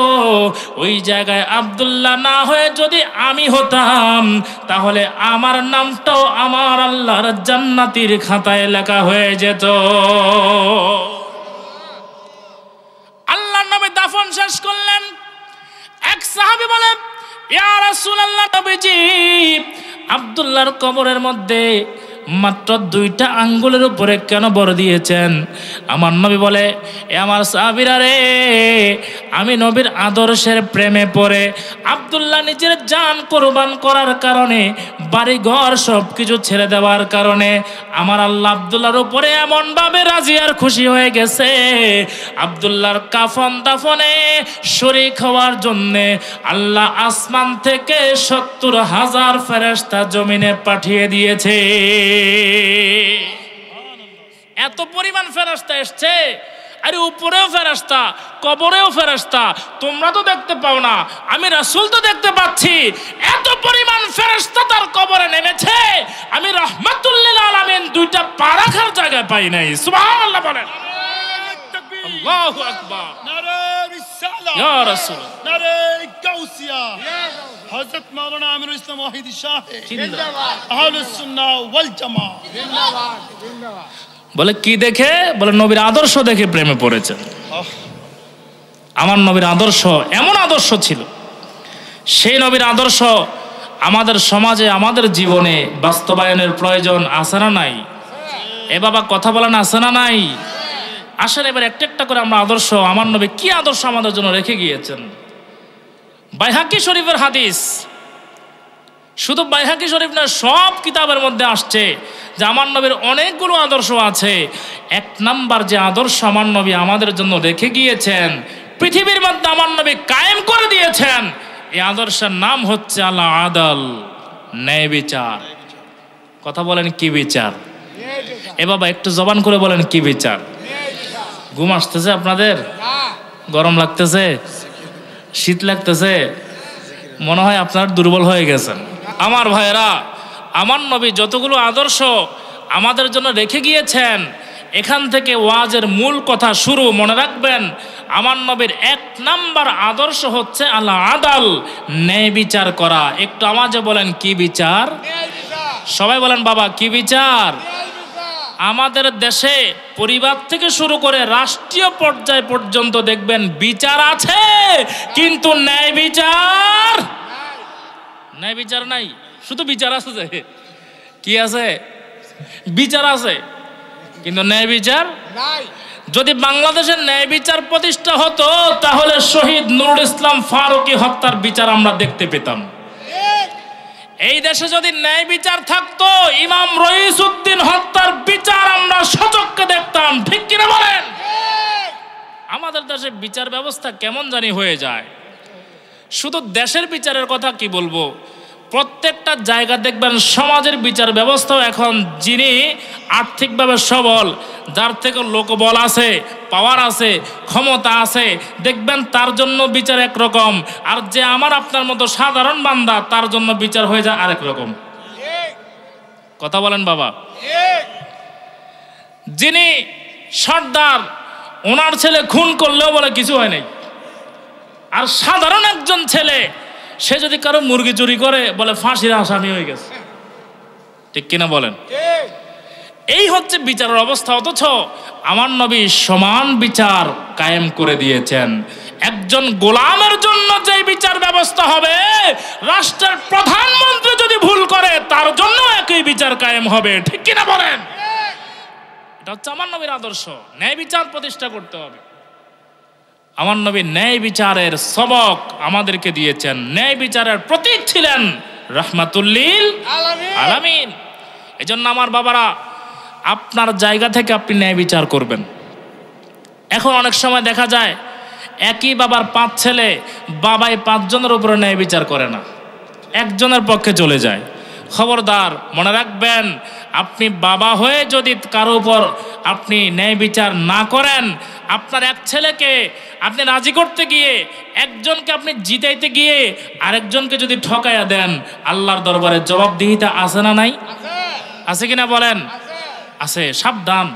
ওই জায়গায় আব্দুল্লাহ না হয়ে যদি আমি হতাম তাহলে আমার নামটাও আমার আল্লাহর জান্নাতের খাতায় লেখা হয়ে যেত। আল্লাহর নবী দাফন শেষ করলেন। এক সাহাবী বলে, ইয়া রাসূলুল্লাহ, নবীজি আব্দুল্লাহর কবরের মধ্যে মাত্র 2টা আঙ্গুলের উপরে কেন বর দিয়েছেন? আমার নবী বলে, এ আমার সাহাবীরা রে, আমি নবীর আদর্শের প্রেমে পড়ে আব্দুল্লাহ নিজের জান কোরবান করার কারণে, বাড়ি ঘর সব কিছু ছেড়ে দেওয়ার কারণে আমার আল্লাহ আব্দুল্লাহর উপরে এমনভাবে রাজি আর খুশি হয়ে গেছে, আব্দুল্লাহর কাফন দাফনে শরীক হওয়ার জন্যে আল্লাহ আসমান থেকে 70,000 ফেরেশতা জমিনে পাঠিয়ে দিয়েছে। এত পরিমাণ ফেরেশতা এসছে, আরে উপরেও ফেরেশতা, কবরেও ফেরেশতা। তোমরা তো দেখতে পাও না, আমি রাসূল তো দেখতে পাচ্ছি। এত পরিমাণ ফেরেশতা তার কবরে নেমেছে, আমি রাহমাতুল লিল আলামিন 2টা পা রাখার জায়গা পাই নাই। সুবহানাল্লাহ বলেন। আল্লাহু আকবার। নারে রিসালা, ইয়া রাসূল, নারে গাউসিয়া, হযরত মাওলানা আমিরুল ইসলাম ওয়াহিদি সাহেব জিন্দাবাদ, আহলুস সুন্নাহ ওয়াল জামাত জিন্দাবাদ জিন্দাবাদ। বলে কি দেখে? বলে নবীর আদর্শ দেখে প্রেমে পড়েছেন। আমার নবীর আদর্শ এমন আদর্শ ছিল, সেই নবীর আদর্শ আমাদের সমাজে, আমাদের জীবনে বাস্তবায়নের প্রয়োজন আছে না নাই? এ বাবা কথা বলেন, আছে না নাই? আসেন এবার একটা একটা করে আমরা আদর্শ, আমার নবী কি আদর্শ আমাদের জন্য রেখে গিয়েছেন। বাইহাকি শরীফের হাদিস, শুধু বাইহাকি শরীফ না, সব কিতাবের মধ্যে আসছে যে আমার নবীর অনেকগুলো আদর্শ আছে। 1 নাম্বার যে আদর্শ আমার নবী আমাদের জন্য রেখে গিয়েছেন, পৃথিবীর মধ্যে আমার নবী কায়েম করে দিয়েছেন, এই আদর্শের নাম হচ্ছে আল আদাল, ন্যায় বিচার। কথা বলেন কি বিচার? এ বাবা একটু জবান করে বলেন কি বিচার? ঘুম আসতেছে আপনাদের? গরম লাগতেছে? শীত লাগতেছে? মনে হয় আপনার দুর্বল হয়ে গেছেন। আমার ভাইয়েরা, আমার নবী যতগুলো আদর্শ আমাদের জন্য রেখে গিয়েছেন, এখান থেকে ওয়াজের মূল কথা শুরু। মনে রাখবেন, আমার নবীর 1 নাম্বার আদর্শ হচ্ছে আল আদাল, ন্যায় বিচার করা। একটু আওয়াজে বলেন কি বিচার? সবাই বলেন বাবা কি বিচার? আমাদের দেশে পরিবার থেকে শুরু করে রাষ্ট্রীয় পর্যায় পর্যন্ত দেখবেন বিচার আছে, কিন্তু ন্যায় বিচার, ন্যায় বিচার নাই। শুধু বিচার আছে, যে কি আছে? বিচার আছে, কিন্তু ন্যায় বিচার নাই। যদি বাংলাদেশের ন্যায় বিচার প্রতিষ্ঠা হতো তাহলে শহীদ নুরুল ইসলাম ফারুকী হত্যার বিচার আমরা দেখতে পেতাম। এই দেশে যদি ন্যায় বিচার থাকতো, ইমাম রইসউদ্দিন হত্যার বিচার আমরা সচক্ষে দেখতাম। ঠিক কিনা বলেন? আমাদের দেশে বিচার ব্যবস্থা কেমন জানি হয়ে যায়। শুধু দেশের বিচারের কথা কি বলবো, প্রত্যেকটা জায়গা দেখবেন সমাজের বিচার ব্যবস্থাও এখন, যিনি আর্থিকভাবে সবল, যার থেকে লোকবল আছে, পাওয়ার আছে, ক্ষমতা আছে, দেখবেন তার জন্য বিচার একরকম, আর যে আমার আপনার মতো সাধারণ বান্দা তার জন্য বিচার হয়ে যায় আরেক রকম। কথা বলেন বাবা। যিনি সর্দার, ওনার ছেলে খুন করলেও বলে কিছু হয় নাই, আর সাধারণ একজন ছেলে সে যদি কারো মুরগি চুরি করে বলে ফাঁসির আসামি হয়ে গেছে। ঠিক কিনা বলেন? এই হচ্ছে বিচারের অবস্থা। অথচ আমার নবী সমান বিচার কায়েম করে দিয়েছেন। একজন গোলামের জন্য যে বিচার ব্যবস্থা হবে, রাষ্ট্রের প্রধানমন্ত্রী যদি ভুল করে তার জন্য একই বিচার কায়েম হবে। ঠিক কিনা বলেন? এটা হচ্ছে আমার নবীর আদর্শ। ন্যায় বিচার প্রতিষ্ঠা করতে হবে। আমার নবী ন্যায় বিচারের সবক আমাদেরকে দিয়েছেন। ন্যায় বিচারের প্রতীক ছিলেন রাহমাতুল লিল আলামিন। এজন্য আমার বাবারা, আপনার জায়গা থেকে আপনি ন্যায় বিচার করবেন। এখন অনেক সময় দেখা যায় একই বাবার 5 ছেলে, বাবাই 5 জনের উপরে ন্যায় বিচার করে না, একজনের পক্ষে চলে যায়। খবরদার, মনে রাখবেন, আপনি বাবা হয়ে যদি কারো উপর আপনি ন্যায় বিচার না করেন, আপনার এক ছেলেকে আপনি রাজি করতে গিয়ে, একজনকে আপনি জিতাইতে গিয়ে আরেকজনকে যদি ঠকাইয়া দেন, আল্লাহর দরবারে জবাবদিহিতা আছে না নাই? আছে কিনা বলেন? আছে। সাবধান।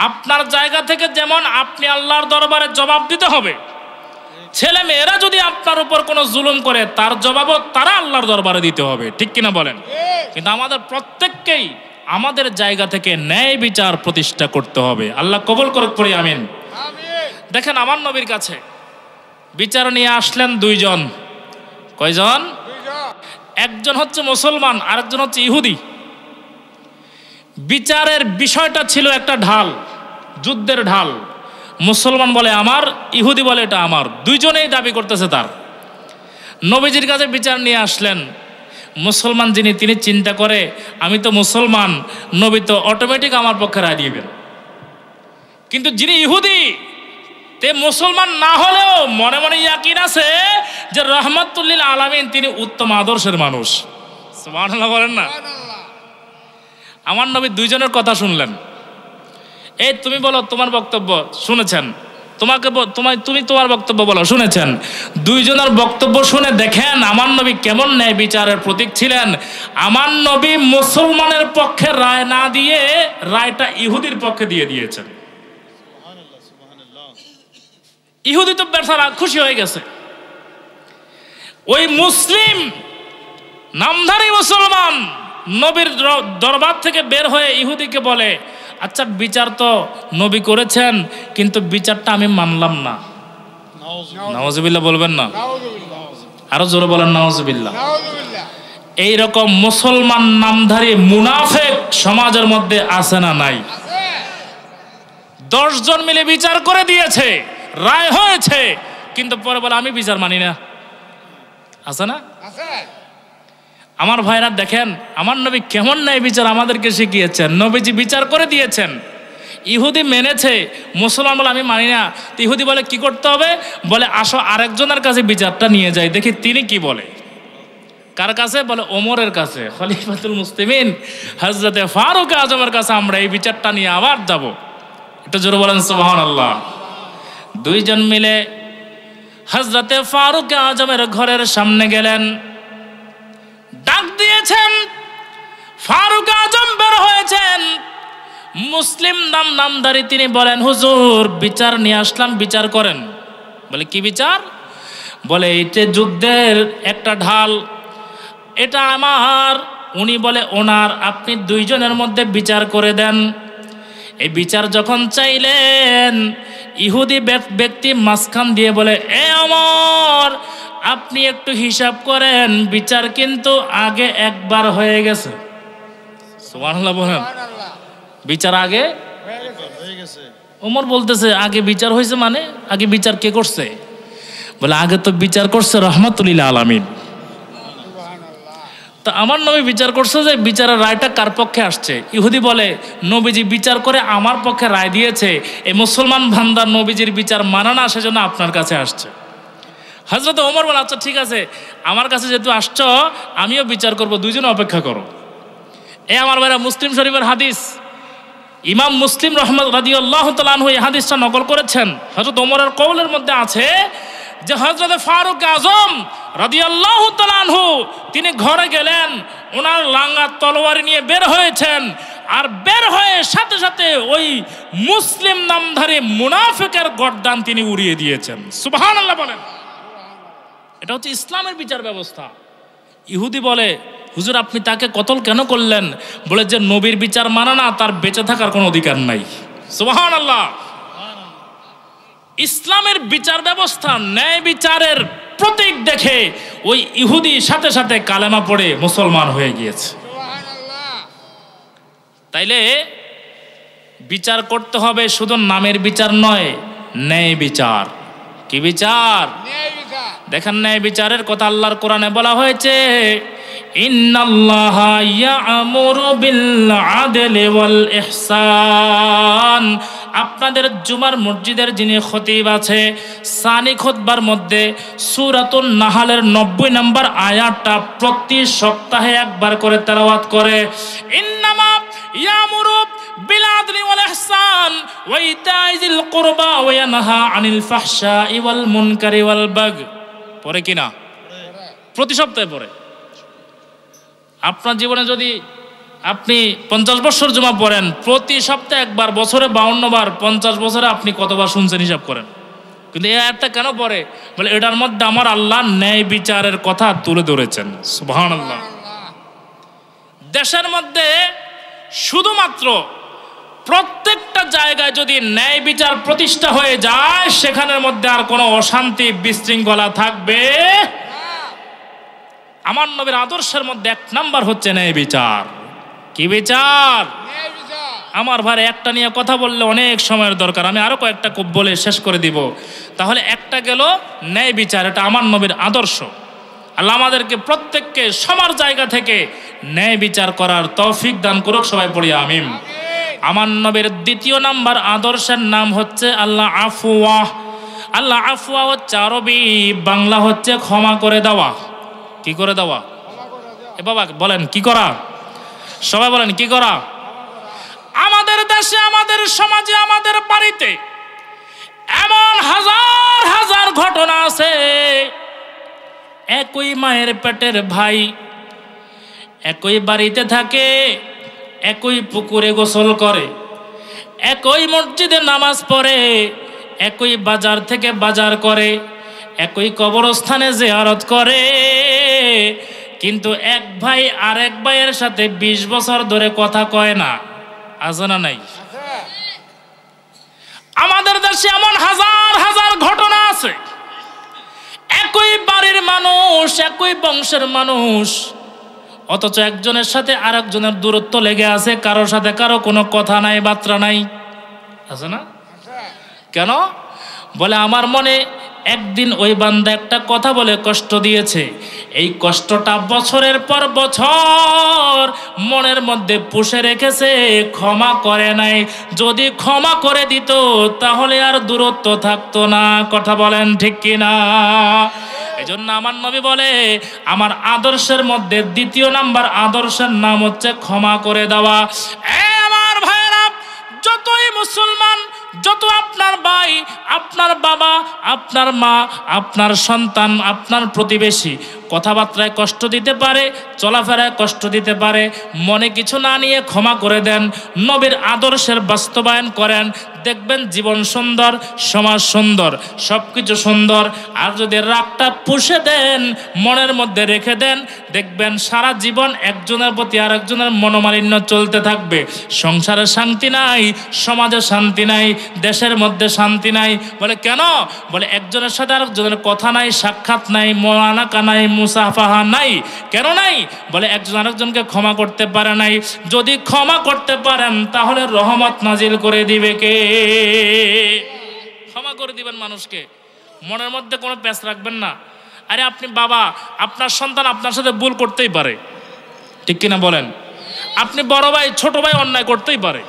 আপনার জায়গা থেকে যেমন আপনি আল্লাহর দরবারে জবাব দিতে হবে, ছেলে মেয়েরা যদি আপনার উপর কোনো জুলুম করে তার জবাবও তারা আল্লাহর দরবারে দিতে হবে, ঠিক কিনা বলেন? কিন্তু আমাদের প্রত্যেককেই আমাদের জায়গা থেকে ন্যায় বিচার প্রতিষ্ঠা করতে হবে। আল্লাহ কবুল করুক, পড়ি আমিন। দেখেন, আমার নবীর কাছে বিচার নিয়ে আসলেন দুইজন। কয়জন? একজন হচ্ছে মুসলমান, আরেকজন হচ্ছে ইহুদি। বিচারের বিষয়টা ছিল একটা ঢাল, যুদ্ধের ঢাল। মুসলমান বলে আমার, ইহুদি বলে এটা আমার, দুইজনেই দাবি করতেছে তার। নবীজির কাছে বিচার নিয়ে আসলেন। মুসলমান যিনি, তিনি চিন্তা করে আমি তো মুসলমান, নবী তো অটোমেটিক আমার পক্ষে রায় দিবেন। কিন্তু যিনি ইহুদি, তে মুসলমান না হলেও মনে মনে ইয়াকিন আছে যে রহমাতুল লিল আলামিন তিনি উত্তম আদর্শের মানুষ। সুবহানাল্লাহ বলেন না? আমার নবী দুইজনের কথা শুনলেন। এই তুমি বলো তোমার বক্তব্য, শুনেছেন। তুমি তোমার বক্তব্য বলো, শুনেছেন। দুইজনের বক্তব্য শুনে দেখেন আমার নবী কেমন ন্যায় বিচারের প্রতীক ছিলেন। আমার নবী মুসলমানের পক্ষে রায় না দিয়ে রায়টা ইহুদির পক্ষে দিয়ে দিয়েছেন। ইহুদি তো বেচারা খুশি হয়ে গেছে। ওই মুসলিম নামধারী মুসলমান নবীর দরবার থেকে বের হয়ে ইহুদিকে বলে, আচ্ছা বিচার তো নবী করেছেন, কিন্তু বিচারটা আমি মানলাম না। নাউজুবিল্লাহ বলবেন না? আরো জোরে বলেন নাউজুবিল্লাহ। এইরকম মুসলমান নামধারী মুনাফিক সমাজের মধ্যে আছে না নাই? 10 জন মিলে বিচার করে দিয়েছে, রায় হয়েছে, কিন্তু পরে বলে আমি বিচার মানি না। আছে না? আমার ভাইরা দেখেন আমার নবী কেমন ন্যায় বিচার আমাদেরকে শিখিয়েছেন। নবীজি বিচার করে দিয়েছেন, ইহুদি মেনেছে, মুসলমান বলে আমি মানি না। ইহুদি বলে কি করতে হবে? বলে আসো আরেকজনের কাছে বিচারটা নিয়ে যাই, দেখি তিনি কি বলে। কার কাছে? বলে ওমরের কাছে, খলিফাতুল মুসলিমিন হযরতে ফারুক আজমের কাছে আমরা এই বিচারটা নিয়ে আবার যাব। এটা জোরে বলেন সুবহানাল্লাহ। দুইজন মিলে হযরতে ফারুক আজমের ঘরের সামনে গেলেন, ডাক দিয়েছেন। ফারুক আজম বের হয়েছেন, মুসলিম নামধারী। তিনি বলেন হুজুর বিচার নিয়ে আসলাম, বিচার করেন। বলে কি বিচার? বলে এইটা যুদ্ধের একটা ঢাল, এটা আমার। উনি বলে ওনার, আপনি দুইজনের মধ্যে বিচার করে দেন। এই বিচার যখন চাইলেন, ইহুদি ব্যক্তি মাঝখান দিয়ে বলে এ ওমর, আপনি একটু হিসাব করেন, বিচার কিন্তু আগে একবার হয়ে গেছে। সুবহানাল্লাহ বলেন। বিচার আগে হয়ে গেছে। ওমর বলতেছে আগে বিচার হয়েছে মানে? আগে বিচার কে করছে? বলে আগে তো বিচার করছে রহমাতুল লিল আলামিন। তা আমার নবী বিচার করছে যে বিচারের রায়টা কার পক্ষে আসছে? ইহুদি বলে নবীজি বিচার করে আমার পক্ষে রায় দিয়েছে, এই মুসলমান বান্দা নবীজির বিচার মানে না, সেজন্য আপনার কাছে আসছে। হযরত ওমর বলে আচ্ছা ঠিক আছে, আমার কাছে যেহেতু আসছো আমিও বিচার করব, দুইজনে অপেক্ষা করো। এ আমার ভাইরা, মুসলিম শরীফের হাদিস, ইমাম মুসলিম রাদিয়াল্লাহু তাআলা আনহু এই হাদিসটা নকল করেছেন। হযরত ওমরের কওলের মধ্যে আছে যে হযরত ফারুক আজম রাদিয়াল্লাহু তাআলা আনহু তিনি ঘরে গেলেন, ওনার লাঙ্গা তলোয়ার নিয়ে বের হয়েছেন, আর বের হয়ে সাথে সাথে ওই মুসলিম নামধারী মুনাফিকের গর্দান তিনি উড়িয়ে দিয়েছেন। সুবহানাল্লাহ বলেন। এটা হচ্ছে ইসলামের বিচার ব্যবস্থা। ইহুদি বলে হুজুর আপনি তাকে কতল কেন করলেন? বলে যে নবীর বিচার মানা না, তার বেঁচে থাকার কোনো অধিকার নাই। সুবহানাল্লাহ। ইসলামের বিচার ব্যবস্থা ন্যায় বিচারের প্রতীক দেখে ওই ইহুদি সাথে সাথে কালেমা পড়ে মুসলমান হয়ে গিয়েছে। তাইলে বিচার করতে হবে, শুধু নামের বিচার নয়, ন্যায় বিচার। কি বিচার? দেখেন ন্যায় বিচারের কথা আল্লাহর কোরআনে বলা হয়েছে, ইন্নাল্লাহা ইয়া'মুরু বিল আদলি ওয়াল ইহসান। আপনাদের জুমার মসজিদের যিনি খতিব আছে সানি খুতবার মধ্যে সূরাতুন নাহলের 90 নম্বর আয়াতটা প্রতি সপ্তাহে একবার করে তেলাওয়াত করে। ইন্নামা ইয়ামুরু বিল আদলি ওয়াল ইহসান ওয়া ইতাইজিল কুরবা ওয়া ইয়ানহা আনিল ফাহশাই ওয়াল মুনকারি ওয়াল বাগ। পড়ে কিনা? প্রতি সপ্তাহে পড়ে। আপনার জীবনে যদি আপনি 50 বছর জুমা পড়েন, প্রতি সপ্তাহে একবার, বছরে 52 বার, 50 বছরে আপনি কতবার শুনছেন হিসাব করেন। কিন্তু এই আয়াতটা কেন পড়ে? বলে এটার মধ্যে আমার আল্লাহ ন্যায় বিচারের কথা তুলে ধরেছেন। সুবহানাল্লাহ। দেশের মধ্যে শুধুমাত্র প্রত্যেকটা জায়গায় যদি ন্যায় বিচার প্রতিষ্ঠা হয়ে যায়, সেখানের মধ্যে আর কোনো অশান্তি বিশৃঙ্খলা থাকবে। আমার নবীর আদর্শের মধ্যে 1 নাম্বার হচ্ছে ন্যায় বিচার। কি বিচার? আমার ভাই একটা নিয়ে কথা বললে অনেক সময়ের দরকার, আমি আরো কয়েকটা বলে শেষ করে দিব। তাহলে একটা গেল ন্যায় বিচার, এটা আমার নবীর আদর্শ। আল্লাহ আমাদেরকে প্রত্যেককে সবার জায়গা থেকে ন্যায় বিচার করার তৌফিক দান করুক, সবাই পড়ি আমিন। আমার নবীর 2 নাম্বার আদর্শের নাম হচ্ছে আল্লাহ আফওয়া। আল্লাহ আফওয়া হচ্ছে আরবি, বাংলা হচ্ছে ক্ষমা করে দেওয়া। কি করে দেওয়া? এ বাবা বলেন কি করা? সবাই বলেন কি করা? আমাদের দেশে, আমাদের সমাজে, আমাদের বাড়িতে এমন হাজার হাজার ঘটনা আছে। একই মায়ের পেটের ভাই একই বাড়িতে থাকে, একই পুকুরে গোসল করে, একই মসজিদে নামাজ পড়ে, একই বাজার থেকে বাজার করে, একই কবরস্থানে জিয়ারত করে, কিন্তু এক ভাই আরেক ভাইয়ের সাথে 20 বছর ধরে কথা কয় না। আছে না নাই? আমাদের দেশে এমন হাজার হাজার ঘটনা আছে। একই বাড়ির মানুষ, একই বংশের মানুষ, অথচ একজনের সাথে আরেকজনের দূরত্ব লেগে আছে, কারোর সাথে কারো কোনো কথা নাই, বার্তা নাই। আছে না? কেন? বলে আমার মনে একদিন ওই বান্দা একটা কথা বলে কষ্ট দিয়েছে, এই কষ্টটা বছরের পর বছর মনের মধ্যে পুষে রেখেছে, ক্ষমা করে নাই। যদি ক্ষমা করে দিত তাহলে আর দূরত্ব থাকতো না। কথা বলেন ঠিক কিনা? এই জন্য আমার নবী বলে আমার আদর্শের মধ্যে 2 নাম্বার আদর্শের নাম হচ্ছে ক্ষমা করে দেওয়া। আমার ভাইরা, যতই মুসলমান, যত আপনার ভাই, আপনার বাবা, আপনার মা, আপনার সন্তান, আপনার প্রতিবেশী কথাবার্তায় কষ্ট দিতে পারে, চলাফেরায় কষ্ট দিতে পারে, মনে কিছু না নিয়ে ক্ষমা করে দেন, নবীর আদর্শের বাস্তবায়ন করেন, দেখবেন জীবন সুন্দর, সমাজ সুন্দর, সব কিছু সুন্দর। আর যদি রাগটা পুষে দেন, মনের মধ্যে রেখে দেন, দেখবেন সারা জীবন একজনের প্রতি আরেকজনের মনোমালিন্য চলতে থাকবে। সংসারে শান্তি নাই, সমাজে শান্তি নাই, দেশের মধ্যে শান্তি নাই। বলে কেন? বলে একজনের সাথে আরেকজনের কথা নাই, সাক্ষাৎ নাই, মোয়ানাকা নাই, মুসাফাহা নাই। কেন নাই? বলে একজন আরেকজনকে ক্ষমা করতে পারে নাই। যদি ক্ষমা করতে পারেন তাহলে রহমত নাজিল করে দিবে কে? ক্ষমা করে দিবেন মানুষকে, মনের মধ্যে কোনো প্যাঁচ রাখবেন না। আরে আপনি বাবা, আপনার সন্তান আপনার সাথে ভুল করতেই পারে, ঠিক কিনা বলেন? আপনি বড় ভাই, ছোট ভাই অন্যায় করতেই পারে।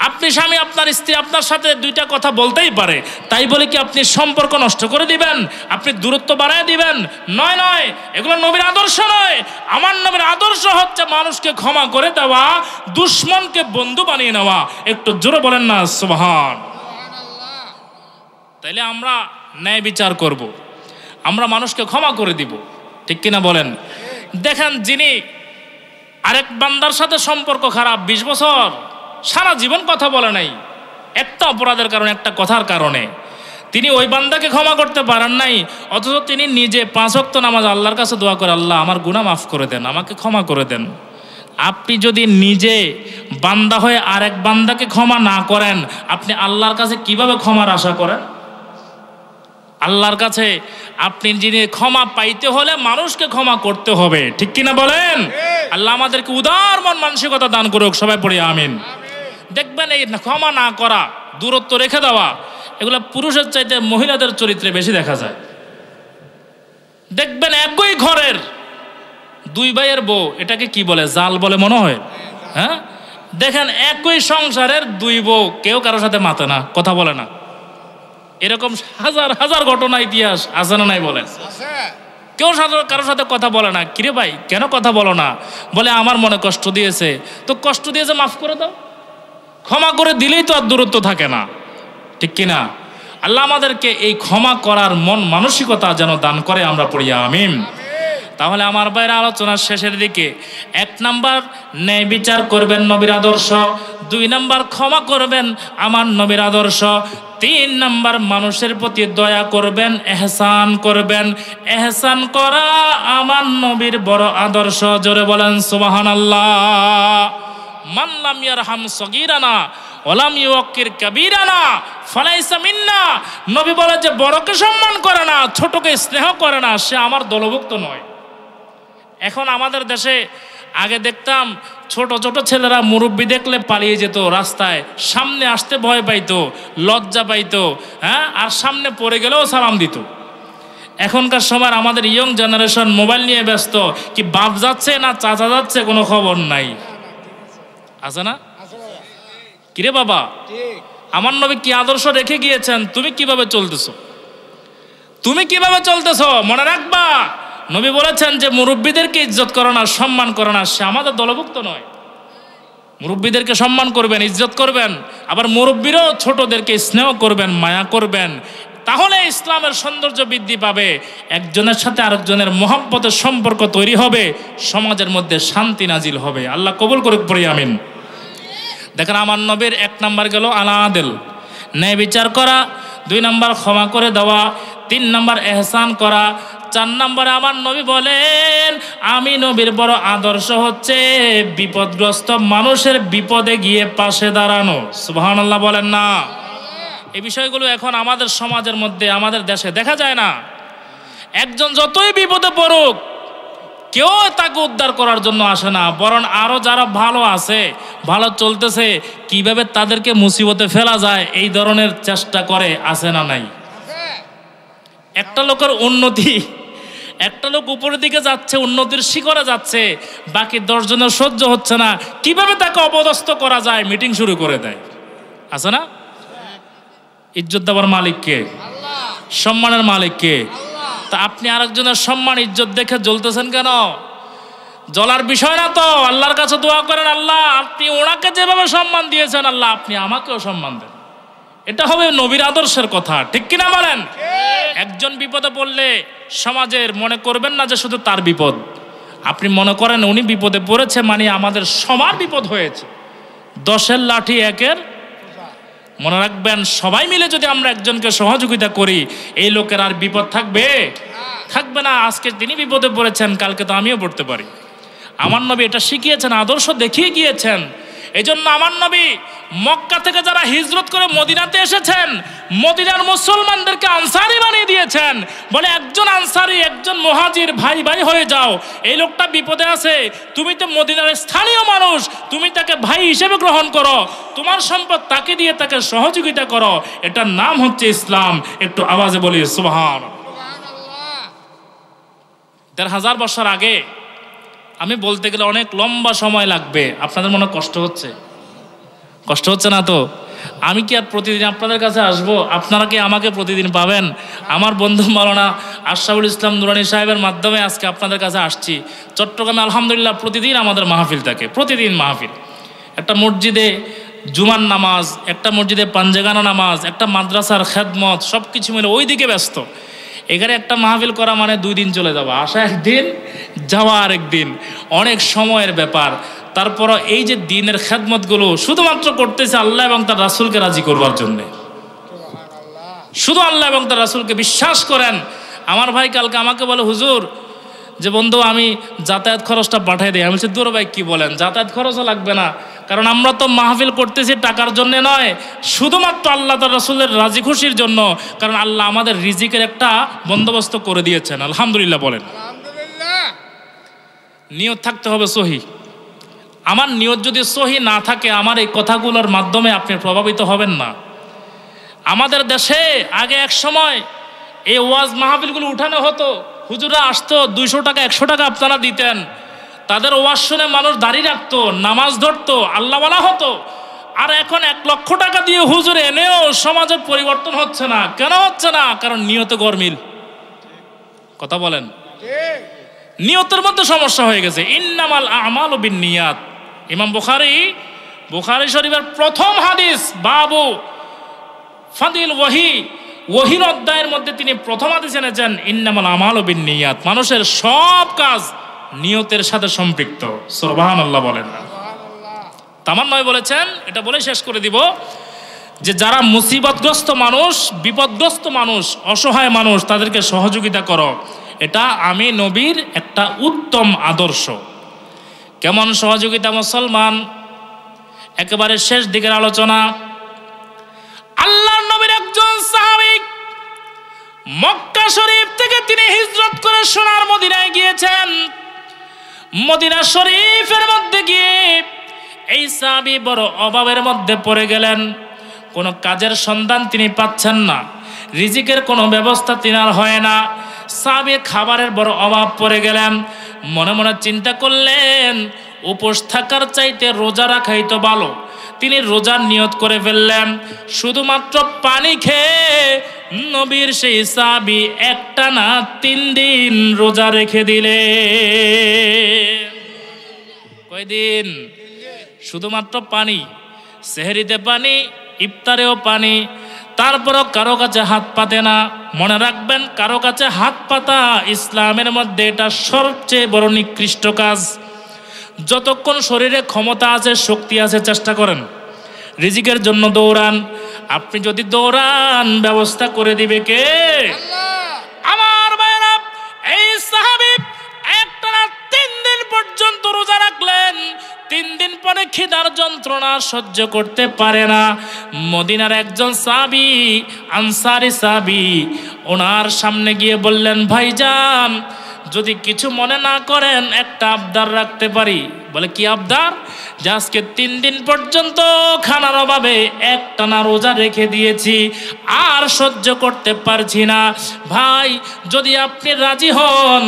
আপনি স্বামী, আপনার স্ত্রী আপনার সাথে 2টা কথা বলতেই পারে। তাই বলে কি আপনি সম্পর্ক নষ্ট করে দিবেন? আপনি দূরত্ব বাড়ায় দিবেন? নয় নয়, এগুলো নবীর আদর্শ নয়। আমার নবীর আদর্শ হচ্ছে মানুষকে ক্ষমা করে দেওয়া, দুশ্মনকে বন্ধু বানিয়ে নেওয়া। একটু জোরে বলেন না সুবহান। তাইলে আমরা ন্যায় বিচার করব, আমরা মানুষকে ক্ষমা করে দিব, ঠিক কিনা বলেন? দেখেন, যিনি আরেক বান্দার সাথে সম্পর্ক খারাপ, 20 বছর সারা জীবন কথা বলে নাই, একটা অপরাধের কারণে, একটা কথার কারণে তিনি ওই বান্দাকে ক্ষমা করতে পারেন নাই, অথচ তিনি নিজে 5 ওয়াক্ত নামাজ আল্লাহর কাছে দোয়া করে, আল্লাহ আমার গুনাহ মাফ করে দেন, আমাকে ক্ষমা করে দেন। আপনি যদি নিজে বান্দা হয়ে আরেক বান্দাকে ক্ষমা না করেন, আপনি আল্লাহর কাছে কিভাবে ক্ষমার আশা করেন? আল্লাহর কাছে আপনি যিনি ক্ষমা পাইতে হলে মানুষকে ক্ষমা করতে হবে, ঠিক কিনা বলেন? আল্লাহ আমাদেরকে উদার মন মানসিকতা দান করুক, সবাই পড়ি আমিন। দেখবেন এই ক্ষমা না করা, দূরত্ব রেখে দেওয়া, এগুলো পুরুষের চাইতে মহিলাদের চরিত্রে বেশি দেখা যায়। দেখবেন একই ঘরের 2 ভাইয়ের বউ, এটাকে কি বলে? জাল বলে মনে হয়। হ্যাঁ, দেখেন একই সংসারের দুই বউ কেউ কারোর সাথে মাতে না, কথা বলে না। এরকম হাজার হাজার ঘটনা ইতিহাস আছে না নাই বলেন? কেউ কারোর সাথে কথা বলে না। কিরে ভাই কেন কথা বলো না? বলে আমার মনে কষ্ট দিয়েছে। তো কষ্ট দিয়েছে মাফ করে দাও, ক্ষমা করে দিলেই তো আর দূরত্ব থাকে না, ঠিক কিনা? আল্লাহ আমাদেরকে এই ক্ষমা করার মন মানসিকতা যেন দান করে, আমরা পড়ি আমিন। তাহলে আমার ভাইয়ের আলোচনার শেষের দিকে 1 নাম্বার ন্যায় বিচার করবেন, নবীর আদর্শ। 2 নাম্বার ক্ষমা করবেন, আমার নবীর আদর্শ। 3 নাম্বার মানুষের প্রতি দয়া করবেন, এহসান করবেন। এহসান করা আমার নবীর বড় আদর্শ। জোরে বলেন সুবহানাল্লাহ। মান লাম ইয়ারহাম সগীরানা ওয়ালাম ইউক্কির কাবীরানা ফালাইসা মিন্না। নবী বলে যে বড়কে সম্মান করে না, ছোটকে স্নেহ করে না, সে আমার দলভুক্ত নয়। এখন আমাদের দেশে আগে দেখতাম ছোট ছোট ছেলেরা মুরব্বি দেখলে পালিয়ে যেত, রাস্তায় সামনে আসতে ভয় পাইতো, লজ্জা পাইতো, হ্যাঁ, আর সামনে পড়ে গেলেও সালাম দিত। এখনকার সময় আমাদের ইয়ং জেনারেশন মোবাইল নিয়ে ব্যস্ত, কি বাপ যাচ্ছে না চাচা যাচ্ছে কোনো খবর নাই, আছে না? কিরে বাবা, আমার নবী কি আদর্শ রেখে গিয়েছেন, তুমি কিভাবে চলতেছো? তুমি কিভাবে চলতেছো মনে রাখবা। নবী বলেছেন যে মুরব্বীদেরকে ইজ্জত করো না, সম্মান করো না, সে আমাদের দলভুক্ত নয়। মুরব্বীদেরকে সম্মান করবেন, ইজ্জত করবেন, আবার মুরব্বীরও ছোটদেরকে স্নেহ করবেন, মায়া করবেন। তাহলে ইসলামের সৌন্দর্য বৃদ্ধি পাবে, একজনের সাথে আরেকজনের মহব্বতের সম্পর্ক তৈরি হবে, সমাজের মধ্যে শান্তি নাজিল হবে। আল্লাহ কবুল করুক, পড়ি আমিন। দেখেন আমার নবীর 1 নাম্বার গেল আলাদিল, ন্যায় বিচার করা। 2 নাম্বার ক্ষমা করে দেওয়া। 3 নাম্বার এহসান করা। 4 নম্বরে আমার নবী বলেন, আমি নবীর বড় আদর্শ হচ্ছে বিপদগ্রস্ত মানুষের বিপদে গিয়ে পাশে দাঁড়ানো। সুবহানাল্লাহ বলেন না? এই বিষয়গুলো এখন আমাদের সমাজের মধ্যে, আমাদের দেশে দেখা যায় না। একজন যতই বিপদে পড়ুক, কেউ তাকে উদ্ধার করার জন্য আসে না, বরং আরো যারা ভালো আছে, ভালো চলতেছে, কিভাবে তাদেরকে মুসিবতে ফেলা যায় এই ধরনের চেষ্টা করে, আছে না নাই? একটা লোকের উন্নতি, একটা লোক উপরের দিকে যাচ্ছে, উন্নতির শিখরে যাচ্ছে, বাকি 10 জনের সহ্য হচ্ছে না, কিভাবে তাকে অপদস্থ করা যায় মিটিং শুরু করে দেয়, আছে না? ইজ্জত দেওয়ার মালিক কে? সম্মানের মালিক কে? তা আপনি আরেকজনের সম্মান ইজ্জত দেখে জ্বলতেছেন কেন? জ্বলার বিষয় না তো। আল্লাহর কাছে দোয়া করেন, আল্লাহ আপনি ওনাকে যেভাবে সম্মান দিয়েছেন, আল্লাহ আপনি আমাকেও সম্মান দেন। এটা হবে নবীর আদর্শের কথা, ঠিক কিনা বলেন? একজন বিপদে পড়লে সমাজের মনে করবেন না যে শুধু তার বিপদ, আপনি মনে করেন উনি বিপদে পড়েছে মানে আমাদের সবার বিপদ হয়েছে। 10-এর লাঠি 1-এর, মনে রাখবেন সবাই মিলে যদি আমরা একজনকে সহযোগিতা করি, এই লোকের আর বিপদ থাকবে? থাকবে না। আজকে তিনি বিপদে পড়েছেন, কালকে তো আমিও পড়তে পারি। আমার নবী এটা শিখিয়েছেন, আদর্শ দেখিয়ে গিয়েছেন। এই জন্য আমার নবী মক্কা থেকে যারা হিজরত করে মদিনাতে এসেছেন, মদিনার মুসলমানদেরকে আনসারি বানিয়ে দিয়েছেন। বলে একজন আনসারি, একজন মুহাজির ভাই ভাই হয়ে যাও। এই লোকটা বিপদে আছে, তুমি তো মদিনার স্থানীয় মানুষ, তুমি তাকে ভাই হিসেবে গ্রহণ করো, তোমার সম্পদ তাকে দিয়ে তাকে সহযোগিতা করো। এটার নাম হচ্ছে ইসলাম। একটু আওয়াজে বলি সুবহানাল্লাহ। 1000 বছর আগে, আমি বলতে গেলে অনেক লম্বা সময় লাগবে। আপনাদের মনে কষ্ট হচ্ছে? কষ্ট হচ্ছে না তো? আমি কি আর প্রতিদিন আপনাদের কাছে আসবো? আপনারা কি আমাকে প্রতিদিন পাবেন? আমার বন্ধু মাওলানা আশরাফুল ইসলাম নুরানি সাহেবের মাধ্যমে আজকে আপনাদের কাছে আসছি। চট্টগ্রামে আলহামদুলিল্লাহ প্রতিদিন আমাদের মাহফিল থাকে, প্রতিদিন মাহফিল। একটা মসজিদে জুমার নামাজ, একটা মসজিদে পাঞ্জেগানা নামাজ, একটা মাদ্রাসার খেদমত, সব কিছু মিলে ওই দিকে ব্যস্ত। এখানে একটা মাহফিল করা মানে 2 দিন চলে যাওয়া, আসা একদিন, যাওয়া আরেকদিন, অনেক সময়ের ব্যাপার। তারপর এই যে দিনের খেদমতগুলো শুধুমাত্র করতেছে আল্লাহ এবং তার রাসূলকে রাজি করবার জন্যে। শুধু আল্লাহ এবং তার রাসূলকে বিশ্বাস করেন। আমার ভাই কালকে আমাকে বলে, হুজুর যে বন্ধু আমি যাতায়াত খরচটা পাঠিয়ে দিই। আমি বলছি দূর ভাই কি বলেন, যাতায়াত খরচও লাগবে না, কারণ আমরা তো মাহফিল করতেছি টাকার জন্য নয়, শুধুমাত্র আল্লাহ তার রাসূলের রাজি খুশির জন্য। কারণ আল্লাহ আমাদের রিজিকের একটা বন্দোবস্ত করে দিয়েছেন, আলহামদুলিল্লাহ বলেন। নিয়ত থাকতে হবে সহি। আমার নিয়ত যদি সহি না থাকে, আমার এই কথাগুলোর মাধ্যমে আপনি প্রভাবিত হবেন না। আমাদের দেশে আগে এক সময় এই ওয়াজ মাহফিলগুলো উঠানো হতো, হুজুররা আসতো, 200 টাকা 100 টাকা আপনারা দিতেন। তাদের ওয়াজ শুনে মানুষ দাড়ি রাখতো, নামাজ ধরতো, আল্লাহওয়ালা হতো। আর এখন 1 লক্ষ টাকা দিয়ে হুজুর এনেও সমাজের পরিবর্তন হচ্ছে না। কেন হচ্ছে না? কারণ নিয়তে গরমিল। কথা বলেন, নিয়তের মধ্যে সমস্যা হয়ে গেছে। ইন্নামাল আমালু বিন্নিয়াত। ইমাম বুখারী শরীফের প্রথম হাদিস, বাবু ফাদিল ওহির অধ্যায়ের মধ্যে তিনি প্রথম হাদিস এনেছেন ইন্নামাল আমালু বিন্নিয়াত। মানুষের সব কাজ নিয়তের সাথে সম্পৃক্ত। সুবহানাল্লাহ বলেন না? তামান্নয় বলেছেন, এটা বলে শেষ করে দিব, যে যারা মুসিবতগ্রস্ত মানুষ, বিপদগ্রস্ত মানুষ, অসহায় মানুষ, তাদেরকে সহযোগিতা করো। এটা আমি নবীর একটা উত্তম আদর্শ। কেমন সহযোগিতা মুসলমান? একেবারে শেষ দিকের আলোচনা। আল্লাহর নবীর একজন সাহাবী মক্কা শরীফ থেকে তিনি হিজরত করে সোনার মদিনায় গিয়েছেন। মদিনা শরীফের মধ্যে গিয়ে এই সাহাবী বড় অভাবের মধ্যে পড়ে গেলেন। কোনো কাজের সন্ধান তিনি পাচ্ছেন না, রিজিকের কোনো ব্যবস্থা তিনার হয় না। সাহাবী খাবারের বড় অভাব পড়ে গেলেন। মনে মনে চিন্তা করলেন, উপোস থাকার চাইতে রোজা রাখাই তো ভালো। তিনি রোজার নিয়ত করে ফেললেন। শুধুমাত্র পানি খেয়ে নবীর সেই সাহাবী একটানা 3 দিন রোজা রেখে দিলেন। কয়দিন? শুধুমাত্র পানি, সেহরিতে পানি, ইফতারেও পানি। তারপরও কারো কাছে হাত পাতে না। মনে রাখবেন, কারো কাছে হাত পাতা ইসলামের মধ্যে এটা সবচেয়ে বড় নিকৃষ্ট কাজ। যতক্ষণ শরীরে ক্ষমতা আছে, শক্তি আছে, চেষ্টা করেন, রিজিকের জন্য দৌড়ান। আপনি যদি দৌড়ান, ব্যবস্থা করে দিবে কে? আমার ভাইরা, এই সাহাবী একটানা 3 দিন পর্যন্ত রোজা রাখলেন। 3 দিন পরে খিদার যন্ত্রণা সহ্য করতে পারে না। মদিনার একজন সাহাবী, আনসারী সাহাবী, ওনার সামনে গিয়ে বললেন, ভাইজান যদি কিছু মনে না করেন একটা আবদার রাখতে পারি। বলে, কি আবদার? যে আজকে 3 দিন পর্যন্ত খানার অভাবে একটানা রোজা রেখে দিয়েছি, আর সহ্য করতে পারছি না। ভাই যদি আপনি রাজি হন,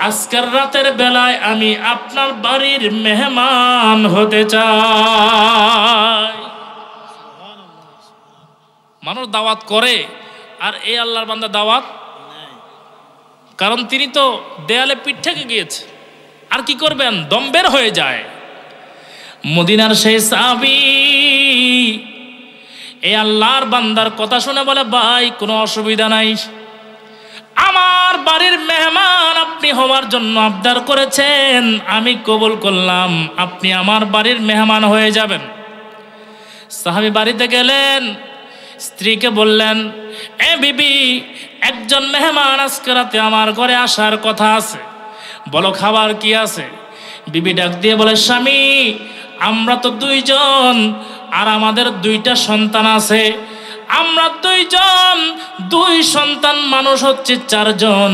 আজকের রাতের বেলায় আমি আপনার বাড়ির মেহমান হতে চাই। মানুষ দাওয়াত করে, আর এই আল্লাহর বান্দা দাওয়াত, কারণ তিনি তো দেয়ালে পিঠ থেকে গিয়েছে। আর কি করবেন? দম বের হয়ে যায়। মদিনার সেই সাহাবী এই আল্লাহর বান্দার কথা শুনে বলে, ভাই কোনো অসুবিধা নাই, আমার বাড়ির মেহমান আপনি হওয়ার জন্য আবদার করেছেন, আমি কবুল করলাম, আপনি আমার বাড়ির মেহমান হয়ে যাবেন। সাহাবী বাড়িতে গেলেন, স্ত্রীকে বললেন, এ বিবি, একজন মেহমান আজকে রাতে আমার ঘরে আসার কথা আছে, বলো খাবার কি আছে? বিবি ডাক দিয়ে বলে, স্বামী আমরা তো 2 জন, আর আমাদের 2টা সন্তান আছে। আমরা 2 জন, 2 সন্তান, মানুষ হচ্ছে 4 জন,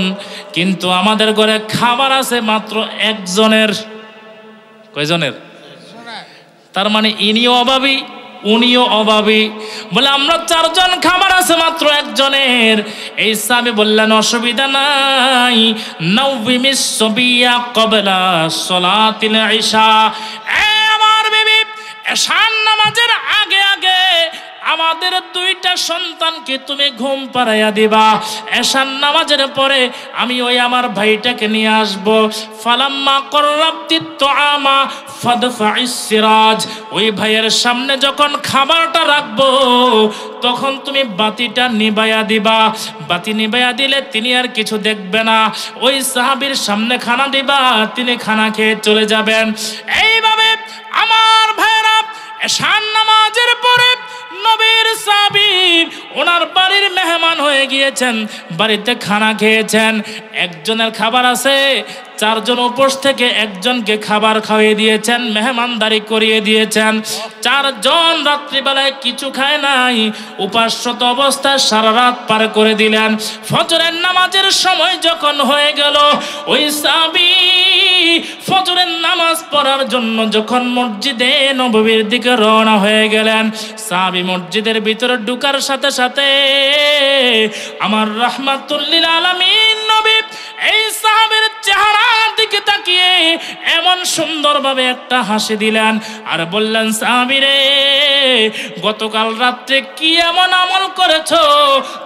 কিন্তু আমাদের ঘরে খাবার আছে মাত্র 1 জনের। কয়জনের? তার মানে ইনিও অভাবী, উনিও অভাবী। বলে আমরা 4 জন, খাবার আছে মাত্র 1 জনের। এই সাহাবী বললেন, অসুবিধা নাই, নাউবিমিস সাবিয়া ক্বাবলা সালাতিল ইশা। আমার বিবি, এশার নামাজের আগে আগে আমাদের 2টা সন্তানকে তুমি ঘুম পাড়াইয়া দিবা। এশার নামাজের পরে আমি ওই আমার ভাইটাকে নিয়ে আসব। ফালাম্মা কররাবতিত তুআমা ফাদফাইস সিরাজ। ওই ভাইয়ের সামনে যখন খাবারটা রাখবো, তখন তুমি বাতিটা নিভাইয়া দিবা। বাতি নিভাইয়া দিলে তিনি আর কিছু দেখবে না। ওই সাহাবীর সামনে খানা দিবা, তিনি খানা খেয়ে চলে যাবেন। এইভাবে আমার ভাইয়েরা, এশার নামাজের পরে নবীর সাহাবী ওনার বাড়ির মেহমান হয়ে গিয়েছেন, বাড়িতে খানা খেয়েছেন। 1 জনের খাবার আছে, 4 জন উপোস থেকে 1 জনকে খাবার খাইয়ে দিয়েছেন, মেহমানদারি করিয়ে দিয়েছেন। 4 জন রাত্রিবেলায় কিছু খায় নাই, উপাসরত অবস্থায় সারা রাত পার করে দিলেন। ফজরের নামাজের সময় যখন হয়ে গেল, ওই সাহাবী ফজরের নামাজ পড়ার জন্য যখন মসজিদে নববীর দিকে রওনা হয়ে গেলেন, সাহাবী মসজিদের ভিতরে ঢোকার সাথে সাথে আমার রাহমাতুল লিল আলামিন নবী এই সাহাবীর চেহারার দিকে তাকিয়ে এমন সুন্দরভাবে একটা হাসি দিলেন আর বললেন, সাহাবী রে, গতকাল রাত্রে কি এমন আমল করেছো,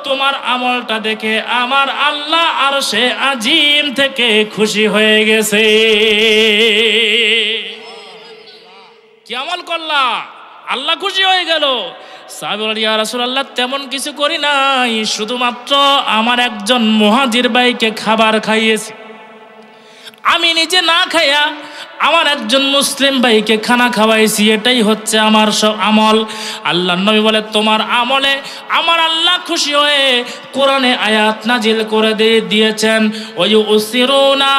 তোমার আমলটা দেখে আমার আল্লাহ আরশে আজিম থেকে খুশি হয়ে গেছে। কি আমল করলা, আল্লাহ খুশি হয়ে গেল। সাহাবী বলেন, ইয়া রাসূলুল্লাহ, তেমন কিছু করি নাই, শুধুমাত্র আমার একজন মুহাজির ভাইকে খাবার খাইয়েছি। আমি নিজে না খাইয়া আমার একজন মুসলিম ভাইকে খানা খাওয়াইছি, এটাই হচ্ছে আমার সব আমল। আল্লাহর নবী বলে, তোমার আমলে আমার আল্লাহ খুশি হয়ে কোরআনে আয়াত নাজিল করে দিয়েছেন, ওয়ায়ুসিরুনা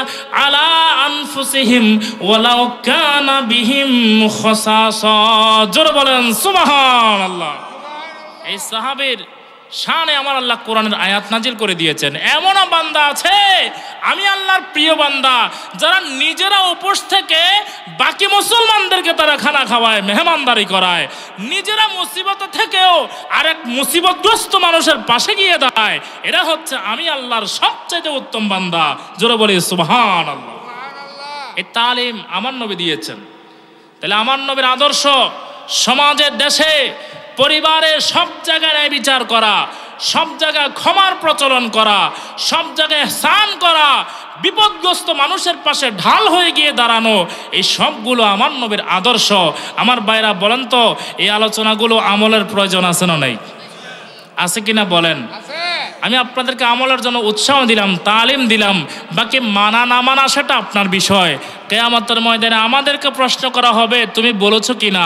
আলা আনফুসিহিম ওয়ালাউ কানা বিহিম খাসাসা। জোরে বলেন সুবহানাল্লাহ। এই সাহাবীর শানে আমার আল্লাহ কোরআনের আয়াত নাজিল করে দিয়েছেন। এমনও বান্দা আছে, আমি আল্লাহর প্রিয় বান্দা, যারা নিজেরা উপোস থেকে বাকি মুসলমানদেরকে তারা খানা খাওয়ায়, মেহমানদারি করায়, নিজেরা মুসিবত থেকেও আরেক মুসিবতগ্রস্ত মানুষের পাশে গিয়ে দাঁড়ায়। এরা হচ্ছে আমি আল্লাহর সবচেয়ে উত্তম বান্দা। জোরে বলি সুবহানাল্লাহ। এই তালিম আমার নবী দিয়েছেন। তাহলে আমার নবীর আদর্শ সমাজের, দেশে, পরিবারে সব জায়গায় ন্যায় বিচার করা, সব জায়গায় ক্ষমার প্রচলন করা, সব জায়গায় ihsan করা, বিপদগ্রস্ত মানুষের পাশে ঢাল হয়ে গিয়ে দাঁড়ানো, এই সবগুলো আমার নবীর আদর্শ। আমার ভাইরা বলেন তো, এই আলোচনাগুলো আমলের প্রয়োজন আছে না নাই? আছে কিনা বলেন? আমি আপনাদেরকে আমলের জন্য উৎসাহ দিলাম, তালিম দিলাম, বাকি মানা না মানা সেটা আপনার বিষয়। কিয়ামতের ময়দানে আমাদেরকে প্রশ্ন করা হবে, তুমি বলেছো কিনা?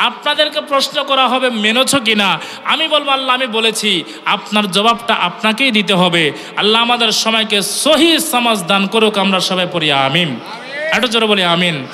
আপনাদেরকে প্রশ্ন করা হবে, মেনেছো কিনা? আমি বলবো, আল্লাহ আমি বলেছি। আপনার জবাবটা আপনাকেই দিতে হবে। আল্লাহ আমাদের সময়কে সহি সমাজ দান করুক। আমরা সবাই পড়ি আমিন। একটু জোরে বলি আমিন।